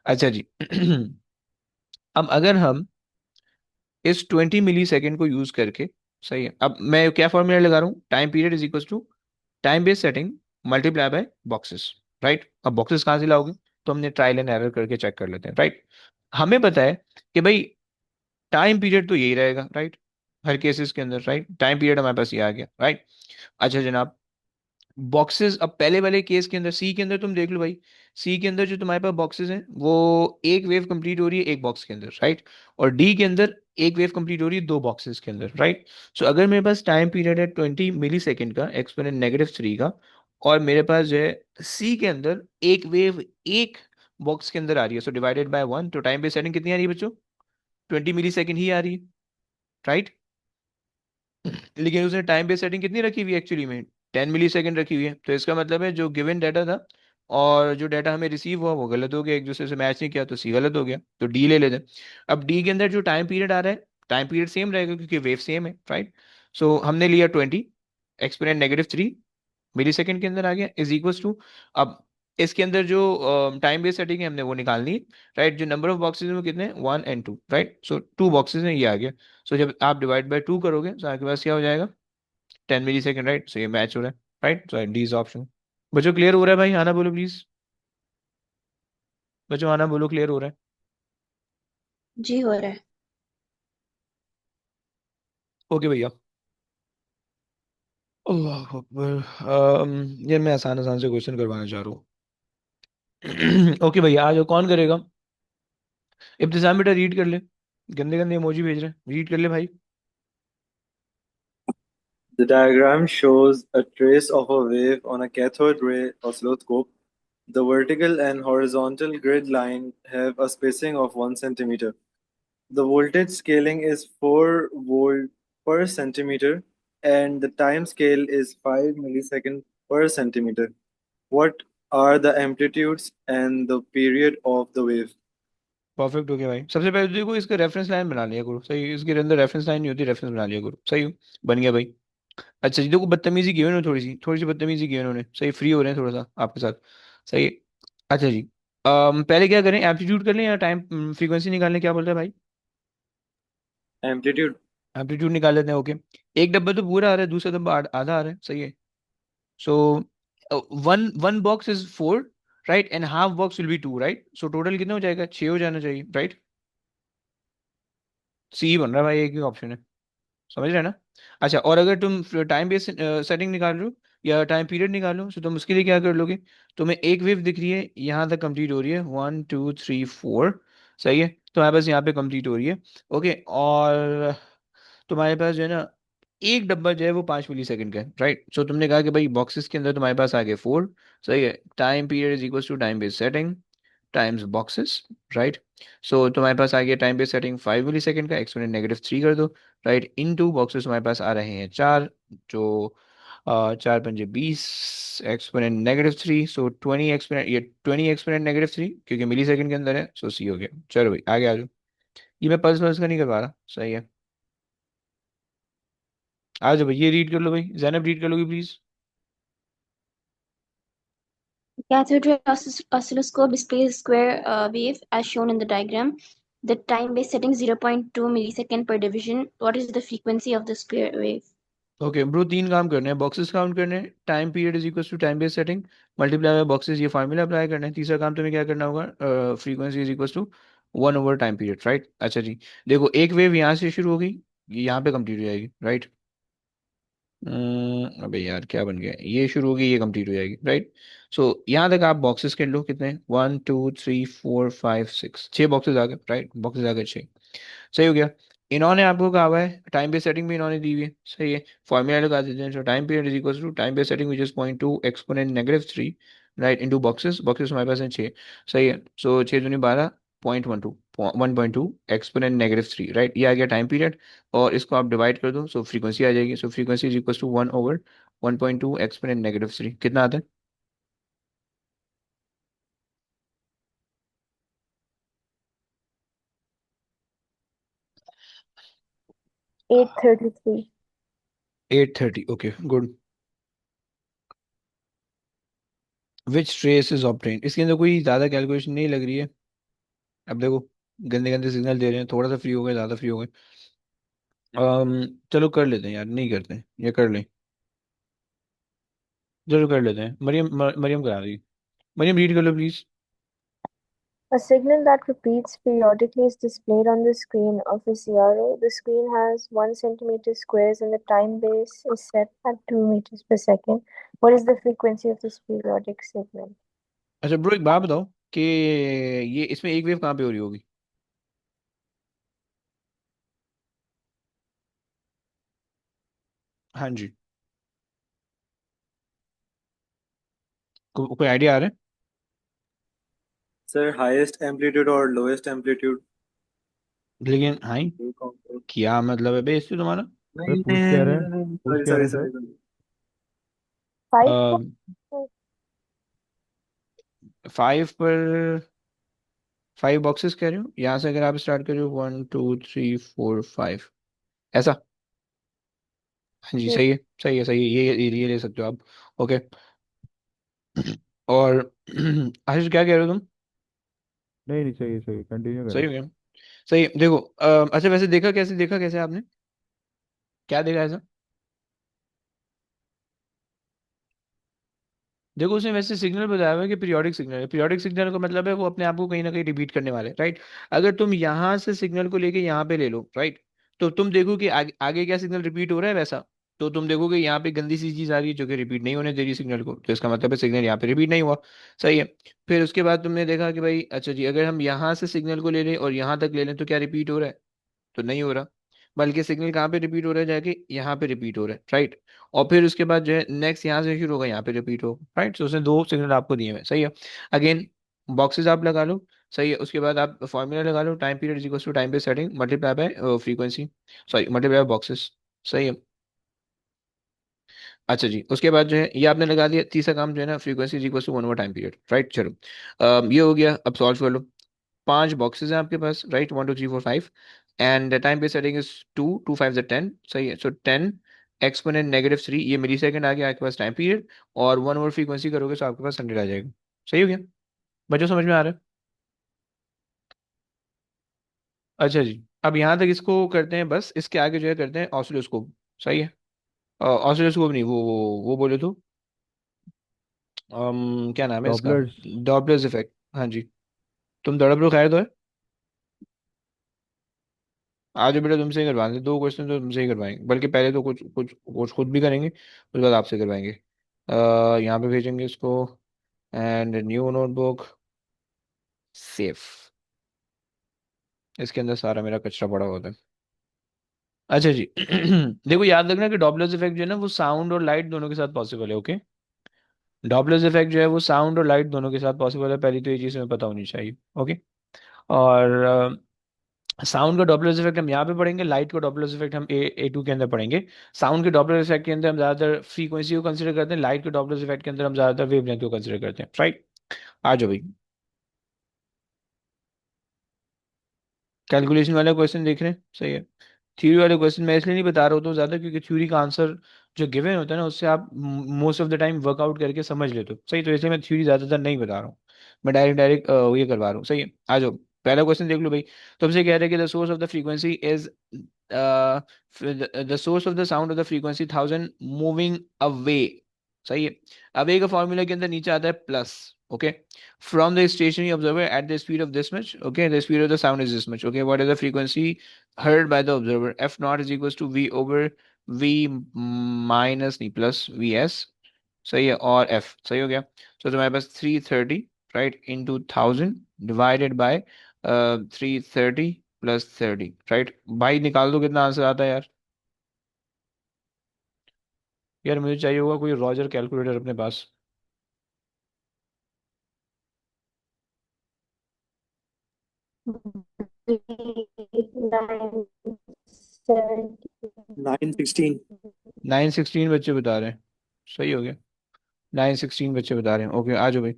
अच्छा जी। अब अगर हम इस 20 मिली सेकेंड को यूज करके, सही है, अब मैं क्या फॉर्मूला लगा रहा हूँ, time period is equal to time based setting multiply by boxes, right. अब बॉक्सेस कहाँ से लाओगे, तो हमने ट्रायल एंड एरर करके चेक कर लेते हैं, राइट। हमें पता है कि भाई टाइम पीरियड तो यही रहेगा, राइट, हर केसेस के अंदर, राइट, टाइम पीरियड हमारे पास ये आ गया, राइट। अच्छा जनाब, बॉक्सेस, अब पहले वाले केस के अंदर, सी के अंदर तुम देख लो भाई, सी के अंदर जो तुम्हारे पास बॉक्सेस हैं वो एक वेव कंप्लीट हो रही है एक बॉक्स के अंदर, राइट। और डी के अंदर एक वेव कंप्लीट हो रही है दो बॉक्सेस के अंदर, राइट। सो अगर मेरे पास टाइम पीरियड है 20 मिली सेकेंड का एक्सपोनेंट -3 का, और मेरे पास जो है सी के अंदर एक वेव एक बॉक्स के अंदर आ रही है, सो डिवाइडेड बाय 1, तो टाइम बेस सेटिंग कितनी आ रही है बच्चों, 20 मिली सेकेंड ही आ रही है, राइट। लेकिन उसने टाइम बेस सेटिंग कितनी रखी हुई है एक्चुअली में, 10 मिली सेकेंड रखी हुई है, तो इसका मतलब है जो गिवन डाटा था और जो डाटा हमें रिसीव हुआ वो गलत हो गया, एक दूसरे से मैच नहीं किया, तो सी गलत हो गया, तो डी ले लेते हैं। अब डी के अंदर जो टाइम पीरियड आ रहा है, टाइम पीरियड सेम रहेगा क्योंकि वेव सेम है, राइट। सो हमने लिया 20 एक्सपोनेंट -3 मिली सेकेंड के अंदर आ गया इज इक्वल्स टू, अब इसके अंदर जो टाइम बेस सेटिंग है हमने वो निकालनी है, राइट। जो नंबर ऑफ बॉक्सेस हैं वो कितने हैं, 1 और 2, राइट। सो 2 बॉक्सेस हैं, ये आ गया। सो जब आप डिवाइड बाय 2 करोगे तो आपके पास क्या हो जाएगा, 10 मिली सेकेंड, राइट। सो ये मैच हो रहा है, right, so D is option. बच्चों क्लियर हो रहा है भाई, आना बोलो प्लीज, बच्चों आना बोलो, क्लियर हो रहा है। जी हो रहा है। ओके भैया। अल्लाह अकबर। यार मैं आसान आसान से क्वेश्चन करवाना चाह रहा हूँ। ओके भैया, आज कौन करेगा, इब्तिसाम बेटा रीड कर ले, गंदे गंदे इमोजी भेज रहे हैं, रीड कर ले भाई। The diagram shows a trace of a wave on a cathode ray oscilloscope. The vertical and horizontal grid line have a spacing of 1 centimeter. The voltage scaling is 4 volt per centimeter and the time scale is 5 millisecond per centimeter. What are the amplitudes and the period of the wave? Perfect हो गया भाई, सबसे पहले तो देखो इसका reference line बना लिया करो, सही, इसके अंदर रेफरेंस लाइन नहीं होती, रेफरेंस बना लिया करो, सही। बन गया भाई। अच्छा जी, देखो बदतमीजी की है उन्होंने, थोड़ी सी बदतमीजी की है उन्होंने, सही, फ्री हो रहे हैं थोड़ा सा आपके साथ, सही। अच्छा जी, पहले क्या करें, एप्टीट्यूड कर लें या टाइम फ्रीक्वेंसी निकालने, क्या बोलते हैं भाई। Amplitude. एप्टीट्यूड निकाल लेते हैं, ओके। एक डब्बा तो पूरा आ रहा है, दूसरा डब्बा आधा आ रहा है, सही है। So one one box is 4, right, and half box will be 2, right. So total कितना हो जाएगा, 6 हो जाना चाहिए, राइट। सी बन रहा है भाई, एक ही ऑप्शन है, समझ रहे हैं ना। अच्छा, और अगर तुम टाइम बेस सेटिंग निकाल रहे हो या टाइम पीरियड निकाल लो, तो तुम उसके लिए क्या कर लोगे, तुम्हें एक वेव दिख रही है यहाँ तक कंप्लीट हो रही है, 1 2 3 4, सही है, तो हमारे पास यहाँ पे कंप्लीट हो रही है, ओके। और तुम्हारे पास जो है ना एक डब्बा जो है वो 5 मिली सेकंड का है, राइट। सो तुमने कहा कि भाई बॉक्सेस के अंदर तुम्हारे पास आ गए 4, सही है। Time period is equal to time base setting times boxes, right. So तुम्हारे पास आ गया time base setting 5 millisecond का, एक्सपोनेंट -3 कर दो, राइट, इन टू बॉक्सेस तुम्हारे पास आ रहे हैं 4, जो 4 पंजे 20, एक्सपोनेंट -3, सो 20 एक्सपोनेंट, ये 20 एक्सपोनेंट -3 क्योंकि मिली सेकंड के अंदर है, सो सी हो गया। चलो भाई आगे आ जाओ, ये मैं पल्स पल्स का नहीं करवा रहा, सही है। आ जाओ भाई, ये रीड कर लो भाई, जैनब रीड कर लोगी please. Cathode ray oscilloscope displays square wave as shown in the diagram. The time base setting 0.2 millisecond per division. What is the frequency of the square wave? Okay bro, तीन काम करने हैं, boxes count करने हैं, time period is equal to time base setting multiply by boxes, ये formula apply करना है, तीसरा काम तुम्हें क्या करना होगा, फ्रीक्वेंसी इज इक्वल टू 1/टाइम पीरियड, राइट। अच्छा जी, देखो एक वेव यहाँ से शुरू होगी, ये यहाँ पे कंप्लीट हो जाएगी, राइट। अबे यार क्या बन गया, ये शुरू होगी ये कंप्लीट हो जाएगी, राइट। सो यहाँ तक आप बॉक्सेस गिन लो कितने, 1 2 3 4 5 6, 6 बॉक्सेस आ गए, राइट, बॉक्सेस आ गए 6, सही हो गया। इन्होंने आपको कहा हुआ है टाइम बेस सेटिंग भी इन्होंने दी हुई है, सही है। फॉर्मूला लगा देते हैं, so time period is equal to time base setting which is 0.2 exponent -3, right, into boxes, boxes हमारे पास हैं 6, सही है। सो 6 दूनी 12, 0.12, 1.2 एक्सपोनेंट -3, राइट, ये आ गया टाइम पीरियड। और इसको आप डिवाइड कर दो, सो फ्रीक्वेंसी आ जाएगी, so frequency is equal to 1/1.2 exponent -3, कितना आता है। 833. 830, okay good. Which trace is obtain, इसके अंदर कोई ज़्यादा कैलकुलेशन नहीं लग रही है, अब देखो गंदे गंदे सिग्नल दे रहे हैं, थोड़ा सा फ्री हो गए, ज़्यादा फ्री हो गए। चलो कर लेते हैं यार, नहीं करते हैं, ये कर लें। चलो कर लेते हैं। मरियम करा दी। मरियम रीड कर लो please. A signal that repeats periodically is displayed on the screen of a CRO. The screen has 1 centimeter squares and the time base is set at 2 meters per second. What is the frequency of this periodic signal? अच्छा bro, एक बात बताओ कि ये इसमें एक wave कहाँ पे हो रही होगी? हाँ जी। कोई आइडिया आ रहा है? Sir, highest amplitude or lowest amplitude? लेकिन हाँ ही, क्या मतलब है बे इससे तुम्हारा? अरे पूछ क्या रहे हैं, पूछ Sorry, क्या sorry, रहे सर? sorry, sorry. 5 आ, 5 पर 5 बॉक्सेस कह रहे हो, यहाँ से अगर आप स्टार्ट कर रहे हो 1 2 3 4 5, ऐसा? हाँ जी, सही है, सही है, सही है, ये ले सकते हो आप। ओके। और आशीष क्या कह रहे हो तुम? नहीं नहीं, सही है, सही, कंटिन्यू सही करो। हो गया। सही है, देखो अच्छा वैसे देखा कैसे आपने? क्या देखा ऐसा? देखो उसने वैसे सिग्नल बताया हुआ है कि पीरियोडिक सिग्नल है। पीरियोडिक सिग्नल का मतलब है वो अपने आप को कहीं ना कहीं रिपीट करने वाले, राइट? अगर तुम यहाँ से सिग्नल को लेके यहाँ पे ले लो, राइट, तो तुम देखो कि आगे क्या सिग्नल रिपीट हो रहा है वैसा। तो तुम देखोगे यहाँ पे गंदी सी चीज आ रही है जो कि रिपीट नहीं होने दे रही सिग्नल को, तो इसका मतलब है सिग्नल यहाँ पे रिपीट नहीं हुआ। सही है। फिर उसके बाद तुमने देखा कि भाई अच्छा जी, अगर हम यहाँ से सिग्नल को ले लें और यहाँ तक ले लें तो क्या रिपीट हो रहा है? तो नहीं हो रहा। बल्कि सिग्नल कहाँ पे रिपीट हो रहा है, जाके यहाँ पे रिपीट हो रहा है, राइट। और फिर उसके बाद जो है नेक्स्ट यहाँ से शुरू होगा, यहाँ पे रिपीट होगा, राइट। तो उसने दो सिग्नल आपको दिए हुए, सही है। अगेन बॉक्सेस आप लगा लो, सही है। उसके बाद आप फॉर्मूला लगा लो, time period is equal to time base setting multiply by frequency, sorry multiply by boxes, सही है। अच्छा जी, उसके बाद जो है ये आपने लगा दिया। तीसरा काम जो है ना, frequency is equal to 1 over time period, right. चलो ये हो गया, अब सॉल्व कर लो। 5 बॉक्सेस हैं आपके पास, right, 1 2 3 4 5, and time base setting is 2 2 5 10, सही है। सो 10 एक्सपोनेंट -3, ये मिली सेकेंड आ गया आपके पास टाइम पीरियड, और 1 ओवर फ्रीक्वेंसी करोगे तो आपके पास 100 आ जाएगा। सही हो गया? बच्चों समझ में आ रहा है? अच्छा जी, अब यहाँ तक इसको करते हैं, बस इसके आगे जो है करते हैं ऑसिलोस्कोप, सही है। ऑसिलोस्कोप नहीं, वो बोले तो क्या नाम है इसका? डॉपलर्स। डॉपलर्स इफेक्ट, हाँ जी। तुम तड़प लो, खैर तो है। आज बेटा तुमसे ही करवाएंगे, 2 क्वेश्चन तो तुमसे ही करवाएंगे, बल्कि पहले तो कुछ कुछ कुछ खुद भी करेंगे, उसके बाद आपसे करवाएंगे। यहाँ पे भेजेंगे इसको, एंड न्यू नोटबुक, सेफ। इसके अंदर सारा मेरा कचरा पड़ा होता है। अच्छा जी। देखो याद रखना कि डॉपलर्स इफेक्ट जो है ना वो साउंड और लाइट दोनों के साथ पॉसिबल है, ओके। डॉपलर्स इफेक्ट जो है वो साउंड और लाइट दोनों के साथ पॉसिबल है, पहली तो ये चीज़ हमें पता होनी चाहिए, ओके। और साउंड का डॉपलर्स इफेक्ट हम यहाँ पे पढ़ेंगे, लाइट का डॉपलर्स इफेक्ट हम A2 के अंदर पढ़ेंगे। साउंड के डॉपलर्स इफेक्ट के अंदर हम ज्यादातर फ्रीक्वेंसी को कंसिडर करते हैं, लाइट के डॉपलर्स इफेक्ट के अंदर हम ज्यादातर वेवलेंथ को कंसिडर करते हैं, राइट। आ जाओ भाई, कैलकुलेशन वाला क्वेश्चन देख रहे हैं, सही है। थ्योरी वाले क्वेश्चन मैं इसलिए नहीं बता रहा हूँ ज्यादा, क्योंकि थ्योरी का आंसर जो गिवन होता है ना उससे आप most of the time workout करके समझ लेते हो, सही। तो इसलिए मैं थ्योरी ज्यादातर नहीं बता रहा हूँ, मैं डायरेक्ट डायरेक्ट ये करवा रहा हूँ, सही है। आ जाओ, पहला क्वेश्चन देख लो भाई। तुमसे कह रहे हैं कि the source of the frequency is the source of the sound of the frequency 1000 moving away, सही है। अब एक फॉर्मूला के अंदर नीचे आता है plus, okay, from the stationary observer at the speed of this much, okay, the speed of the sound is this much, okay, what is the frequency heard by the observer? F naught is equals to V over V minus नहीं plus VS, सही है, और F, सही हो गया। तो तुम्हारे पास 330, right, into 1000 divided by 330 plus 30, right. भाई निकाल दो कितना आंसर आता है यार। यार मुझे चाहिए होगा कोई रॉजर कैलकुलेटर अपने पास। 916. 916 बच्चे बता रहे हैं, सही हो गया। 916 बच्चे बता रहे हैं, ओके। आ जाओ भाई।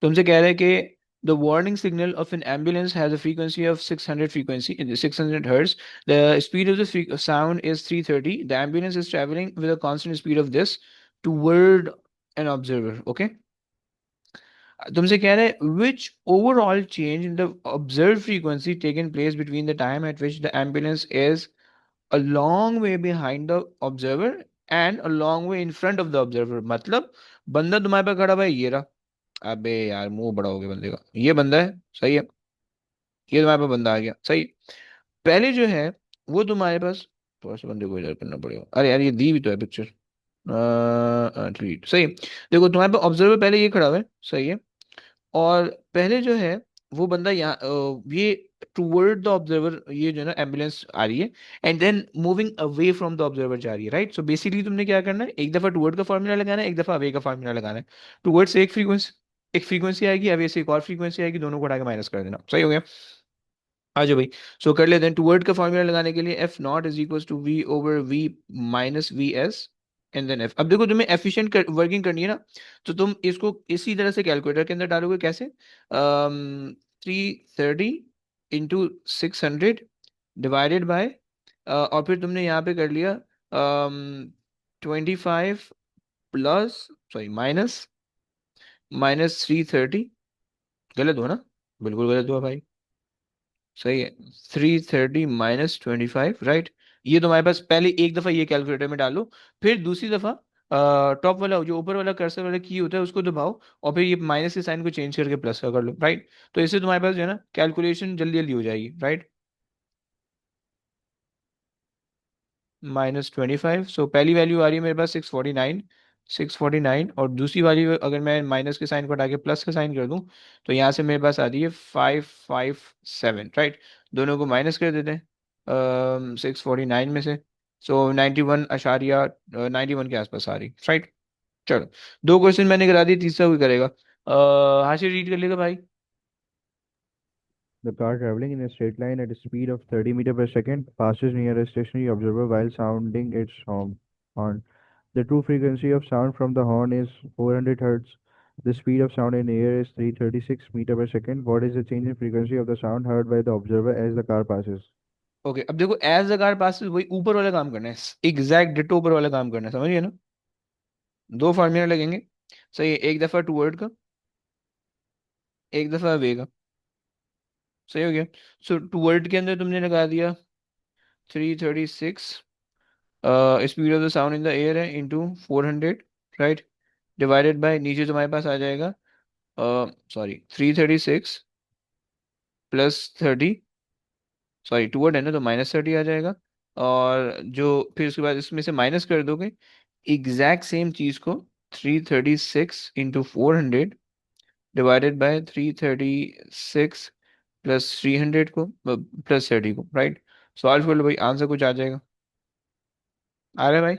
तुमसे कह रहे हैं कि the warning signal of an ambulance has a frequency of 600 frequency 600 hertz. The speed of the sound is 330. The ambulance is traveling with a constant speed of this toward an observer, okay. तुमसे कह रहे हैं which overall change in the observe frequency taken place between the time at which the ambulance is a long way behind the observer and a long way in front of the observer। मतलब बंदा तुम्हारे पास खड़ा हुआ है, ये रहा। अबे यार मुंह बड़ा हो गया बंदे का, ये बंदा है सही है, ये तुम्हारे पास बंदा आ गया सही। पहले जो है वो तुम्हारे पास, थोड़ा सा बंदे को इधर करना पड़ेगा। अरे यार ये दी भी तो है पिक्चर, ठीक सही। देखो तुम्हारे पास ऑब्जर्वर पहले ये खड़ा हुआ है सही है, और पहले जो है वो बंदा यहाँ ये टूवर्ड द ऑब्जर्वर, ये जो है ना एम्बुलेंस आ रही है, and then moving away from the observer जा रही है, राइट। सो बेसिकली तुमने क्या करना है, एक दफा टूवर्ड का फॉर्मूला लगाना है, एक दफा अवे का फॉर्मूला लगाना है। टूवर्ड से एक फ्रीक्वेंसी आएगी, अवे से एक और फ्रीक्वेंसी आएगी, दोनों को उठा के माइनस कर देना, सही हो गया। आ जाओ भाई। सो कर लेते हैं, टूवर्ड का फॉर्मूला लगाने के लिए F naught is equal to V over V minus V S and then F. अब देखो तुम्हें एफिशिएंट वर्किंग करनी है ना, तो तुम इसको इसी तरह से कैलकुलेटर के अंदर डालोगे। कैसे? 330 इंटू 600 डिवाइडेड बाय, और फिर तुमने यहाँ पे कर लिया 25 प्लस, सॉरी माइनस, माइनस 330। गलत हुआ ना? बिल्कुल गलत हुआ भाई, सही है। 330 माइनस 25, राइट। ये तुम्हारे पास पहले एक दफा ये कैलकुलेटर में डालो, फिर दूसरी दफा टॉप वाला जो ऊपर वाला कर्सर वाला की होता है उसको दबाओ, और फिर ये माइनस के साइन को चेंज करके प्लस का कर लो, राइट। तो इससे तुम्हारे पास जो है ना कैलकुलेशन जल्दी जल्दी हो जाएगी, राइट। -25, सो पहली वैल्यू आ रही है मेरे पास 649, 649, और दूसरी वाली अगर मैं माइनस के साइन को हटा के प्लस का साइन कर दूं, तो यहाँ से मेरे पास आ रही है 557, राइट। दोनों को माइनस कर देते हैं 649 में से, सो 91 के आसपास आ रही, राइट। चलो, दो क्वेश्चन मैंने करा दिए, तीसरा कोई करेगा? हाशिर रीड कर लेगा भाई। The car traveling in a straight line at a speed of 30 meter per second passes near a stationary observer while sounding its horn. The true frequency of sound from the horn is 400 Hz. The speed of sound in air is 336 meter per second. What is the change in frequency of the sound heard by the observer as the car passes? Okay, अब देखो as a car पास वही ऊपर वाला काम करना है, exact ditto ऊपर वाला काम करना है, समझिए ना। दो फार्मूला लगेंगे, सही है। एक दफा टूवर्ड का, एक दफा वे का, सही हो गया। सो टूवर्ड के अंदर तुमने लगा दिया 336, speed of the sound in the air है इंटू 400, राइट, डिवाइडेड बाय, नीचे तुम्हारे पास आ जाएगा सॉरी 336 प्लस 30, सॉरी टूवर्ड है ना तो -30 आ जाएगा, और जो फिर उसके बाद इसमें से माइनस कर दोगे एग्जैक्ट सेम चीज को, 336 इंटू 400 डिवाइडेड बाय 336 प्लस 300 को प्लस 30 को, राइट। सॉल्व कर लो भाई, आंसर कुछ आ जाएगा। आ रहा है भाई?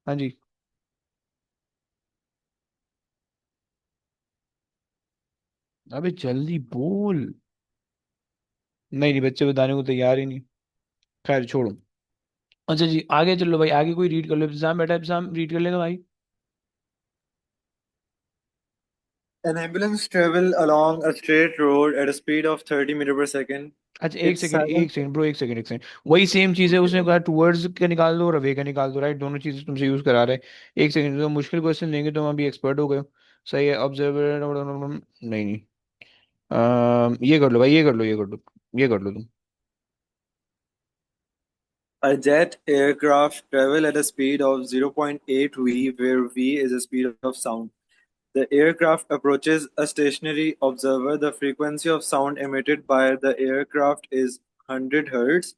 हाँ जी। अबे जल्दी बोल। नहीं नहीं, बच्चे बताने को तैयार ही नहीं। खैर छोड़ो। अच्छा जी, आगे चलो भाई, आगे कोई रीड कर लो। एग्जाम बैठा है, एग्जाम रीड कर लेगा भाई। An ambulance travel along a straight road at a speed of 30 meter per second. अच्छा एक Its सेकंड, silent. एक सेकंड ब्रो, एक सेकंड, एक सेकंड। वही सेम चीज है, उसने कहा टूवर्ड्स का निकाल दो और अवे का निकाल दो, राइट। दोनों चीजें तुमसे यूज करा रहे हैं। एक सेकंड, तो मुश्किल क्वेश्चन लेंगे तो हम अभी एक्सपर्ट हो गए हो। सही है, ऑब्जर्वर। नहीं नहीं, ये कर लो भाई, ये कर लो, ये कर लो, ये कर लो तुम। A jet aircraft travel at a speed of 0.8 V, where V is the speed of sound. The aircraft approaches a stationary observer. The frequency of sound emitted by the aircraft is 100 Hz.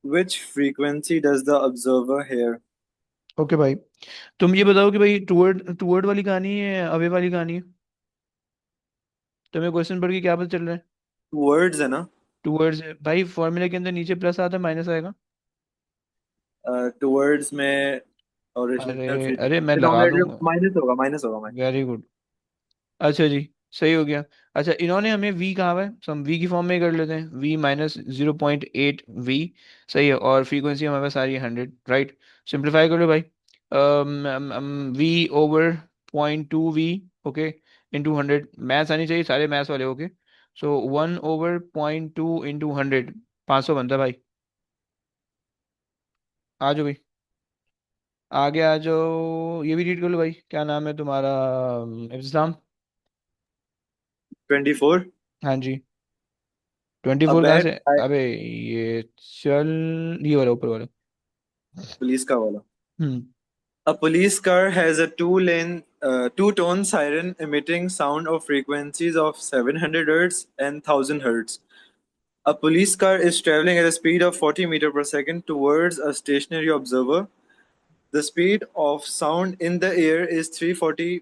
Which frequency does the observer hear? Okay भाई, तुम ये बताओ कि भाई toward toward वाली कहानी है या अवे वाली कहानी है? तुम्हें क्वेश्चन पढ़ के क्या पता चल रहा है? Words है ना? टूवर्ड्स है भाई, फॉर्मूला के अंदर नीचे प्लस आता है माइनस आएगा। Towards में अरे ओरिजिनल अरे मैं लगा डिनोमिनेटर दूंगा। माइनस होगा, माइनस होगा माइनस। Very good. अच्छा जी, सही हो गया। अच्छा, इन्होंने हमें वी कहा हुआ है, तो हम वी की फॉर्म में ही कर लेते हैं, वी -0.8 वी, सही है। और फ्रीक्वेंसी हमारे पास आ रही है 100, राइट। सिंप्लीफाई कर लो भाई, V over 0.2 V, okay, into 100। Maths आनी चाहिए सारे मैथ्स वाले, ओके। सो 1/0.2 इंटू 100, 500 बनता है भाई। आ जाओ भाई, आगे आ जाओ। ये भी रीड कर लो भाई, क्या नाम है तुम्हारा? इस्लाम। 24। हाँ जी। 24 कहाँ अबे से? अबे ये चल, ये वाला ऊपर वाला। पुलिस का वाला। हम्म। A police car has a two-tone siren emitting sound of frequencies of 700 Hz and 1000 Hz. A police car is traveling at a speed of 40 meter per second towards a stationary observer. The speed of sound in the air is 340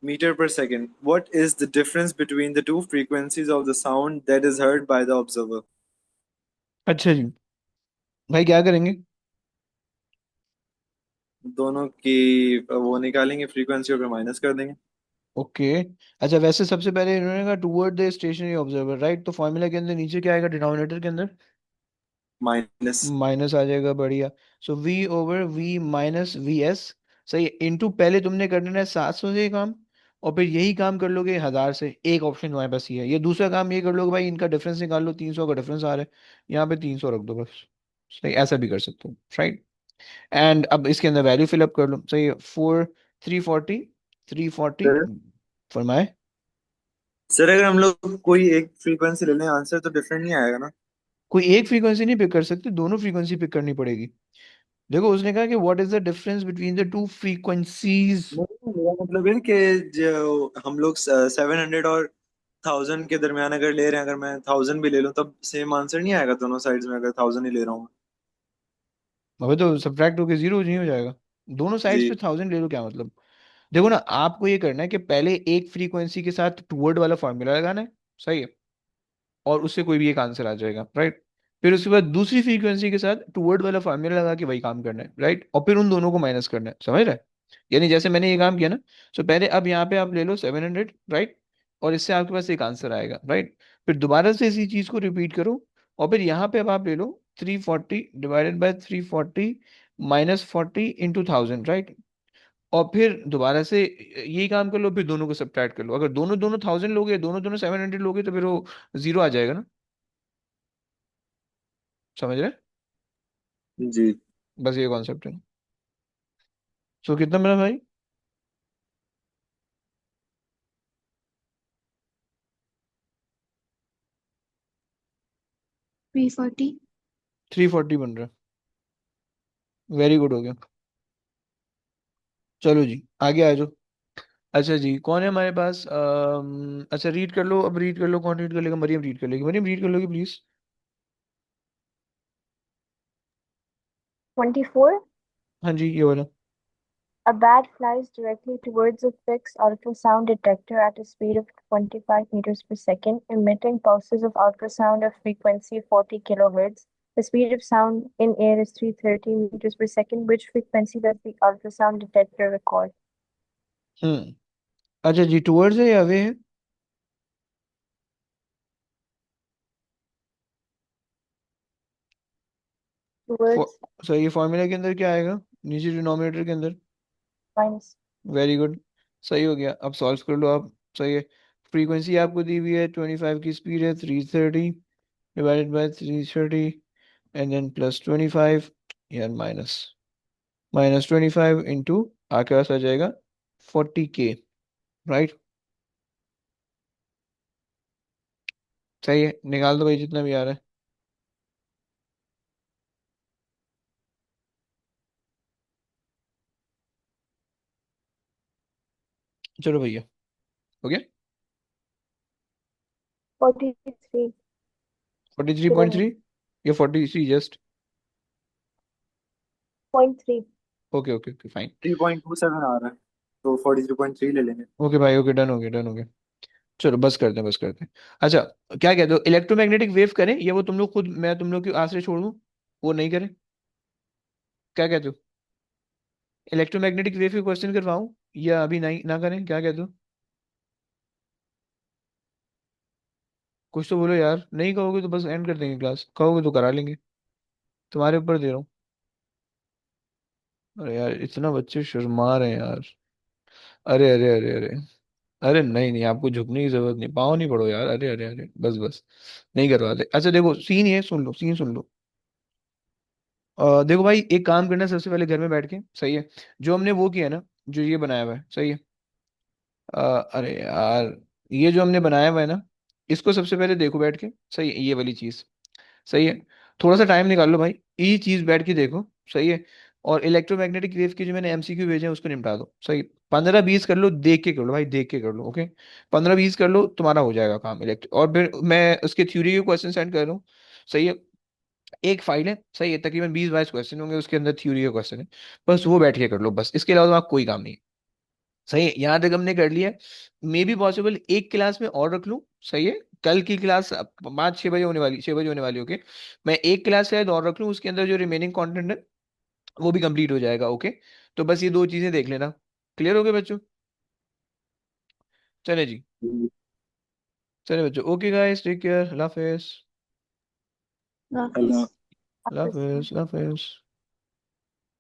meter per second. What is the difference between the two frequencies of the sound that is heard by the observer? अच्छा जी, भाई क्या करेंगे? दोनों की वो निकालेंगे frequency और फिर माइनस कर देंगे। ओके। अच्छा, वैसे सबसे पहले इन्होंने कहा toward the stationary observer, right? तो फॉर्मूला के अंदर नीचे क्या आएगा डिनोमिनेटर के अंदर? माइनस। माइनस आ जाएगा, बढ़िया। So V over V minus V S. सही है। इनटू पहले तुमने करना है 700 से ये काम, और फिर यही काम कर लोगे 1000 से। एक ऑप्शन तुम्हारे पास ये है। ये दूसरा काम ये कर लोगे भाई, इनका डिफरेंस निकाल लो, 300 का डिफरेंस आ रहा है, यहाँ पे 300 रख दो बस। सही, ऐसा भी कर सकते हो, राइट। एंड अब इसके अंदर वैल्यू फिलअप कर लो। सही है। 340, 340 सर फरमाए। सर अगर हम लोग कोई एक फ्रीक्वेंसी ले लें आंसर तो डिफरेंट नहीं आएगा ना? कोई एक फ्रीक्वेंसी नहीं पिक कर सकते, दोनों फ्रीक्वेंसी पिक करनी पड़ेगी। देखो उसने कहा कि what is the difference between the two frequencies. नहीं, मेरा मतलब है कि जो हम लोग 700 और 1000 के दरमियान अगर ले रहे हैं, अगर मैं 1000 भी ले लूं तब सेम आंसर नहीं आएगा दोनों साइड्स में, अगर 1000 ही ले रहा हूँ। अबे तो सब्ट्रैक्ट होके जीरो नहीं हो जाएगा? दोनों साइड्स पे जी 1000 ले लो, क्या मतलब? देखो ना, आपको ये करना है कि पहले एक फ्रीक्वेंसी के साथ टूवर्ड वाला फॉर्मूला लगाना है। सही है। और उससे कोई भी एक आंसर आ जाएगा, राइट। फिर उसके बाद दूसरी फ्रीक्वेंसी के साथ टूवर्ड वाला फार्मूला लगा के वही काम करना है, राइट। और फिर उन दोनों को माइनस करना है, समझ रहे हैं? यानी जैसे मैंने ये काम किया ना, तो पहले अब यहाँ पे आप ले लो 700, राइट। और इससे आपके पास एक आंसर आएगा, राइट। फिर दोबारा से इसी चीज को रिपीट करो, और फिर यहाँ पे अब आप ले लो 340 divided by 340 minus 40 into 1000, right. और फिर दोबारा से यही काम कर लो, फिर दोनों को सब्ट्रैक्ट कर लो। अगर दोनों दोनों 1000 लोगे, दोनों दोनों 700 लोगे, तो फिर वो जीरो आ जाएगा ना। समझ रहे? जी। बस ये कॉन्सेप्ट है। सो कितना मिला भाई? 340। 340 बन रहा है, वेरी गुड हो गया। चलो जी, आगे आ जाओ। अच्छा जी, कौन है हमारे पास? अच्छा रीड कर लो, अब रीड कर लो। कौन रीड कर लेगा? मरियम रीड कर लेगी। मरियम रीड कर लोगी प्लीज। 24. हाँ जी, ये वाला। A bat flies directly towards a fixed ultrasound detector at a speed of 25 meters per second, emitting pulses of ultrasound of frequency 40 kilohertz. The speed of sound in air is 330 meters per second. Which frequency does the ultrasound detector record? हम्म। अच्छा जी, towards है या वे है? Towards सही, ये formula के अंदर क्या आएगा नीचे डिनोमिनेटर के अंदर? minus. Very good. सही हो गया, अब सॉल्व कर लो आप। सही है। फ्रीक्वेंसी आपको दी हुई है 25 की, स्पीड है 330 divided by 330, and then plus 25, यार माइनस माइनस 25 इंटू आपके पास आ जाएगा 40K, राइट। सही है, निकाल दो भाई जितना भी आ रहा है। चलो भैया, हो गया। 43 43.3 kilohertz. या 43 just? 0.3. Okay okay okay, fine. 3.27 आ रहा है, तो 43.3 ले लेंगे। ओके भाई, ओके, डन हो गया, डन हो गया। चलो बस करते हैं, बस करते हैं। अच्छा, क्या कहते हो, इलेक्ट्रोमैग्नेटिक वेव करें या वो तुम लोग खुद, मैं तुम लोग की आश्रय छोड़ दूं, वो नहीं करें? क्या कहते हो? इलेक्ट्रोमैग्नेटिक वेव के क्वेश्चन करवाऊं या अभी नहीं ना करें? क्या कहते हो? कुछ तो बोलो यार, नहीं कहोगे तो बस एंड कर देंगे क्लास, कहोगे तो करा लेंगे। तुम्हारे ऊपर दे रहा हूँ। अरे यार, इतना बच्चे शर्मा रहे हैं यार। अरे अरे अरे अरे। अरे नहीं नहीं, आपको झुकने की जरूरत नहीं, पाँव नहीं पड़ो यार। अरे अरे अरे, बस बस, नहीं करवाते। अच्छा देखो, सीन ये सुन लो, सीन सुन लो। देखो भाई, एक काम करना सबसे पहले घर में बैठ के, सही है, जो हमने वो किया ना, जो ये बनाया हुआ है, सही है, अरे यार, ये जो हमने बनाया हुआ है ना, इसको सबसे पहले देखो बैठ के, सही है, ये वाली चीज, सही है, थोड़ा सा टाइम निकाल लो भाई, ये चीज बैठ के देखो, सही है, और इलेक्ट्रोमैग्नेटिक वेव के जो मैंने एमसीक्यू भेजे हैं उसको निपटा दो, सही है। 15-20 कर लो, देख के कर लो भाई, देख के कर लो, ओके। 15-20 कर लो, तुम्हारा हो जाएगा काम इलेक्ट्रिक, और फिर मैं उसके थ्योरी के क्वेश्चन सेंड कर रहा हूँ, सही है। एक फाइल है, सही है, तकरीबन 20-22 क्वेश्चन होंगे, उसके अंदर थ्योरी के क्वेश्चन है, बस वो बैठ के कर लो, बस इसके अलावा तुम्हारा कोई काम नहीं है, सही है। यहाँ तक हमने कर लिया, मे बी पॉसिबल एक क्लास में और रख लूँ, सही है, कल की क्लास 5-6 बजे होने वाली, 6 बजे होने वाली, ओके। मैं एक क्लास शायद और रख लूँ, उसके अंदर जो रिमेनिंग कंटेंट है वो भी कंप्लीट हो जाएगा, ओके। तो बस ये दो चीजें देख लेना, क्लियर हो गए बच्चों? चले जी, चले बच्चों, ओके गाइस, टेक केयर, अल्लाह हाफिज, Love Allah. is अल्लाह हाफिज, अल्लाह हाफिज।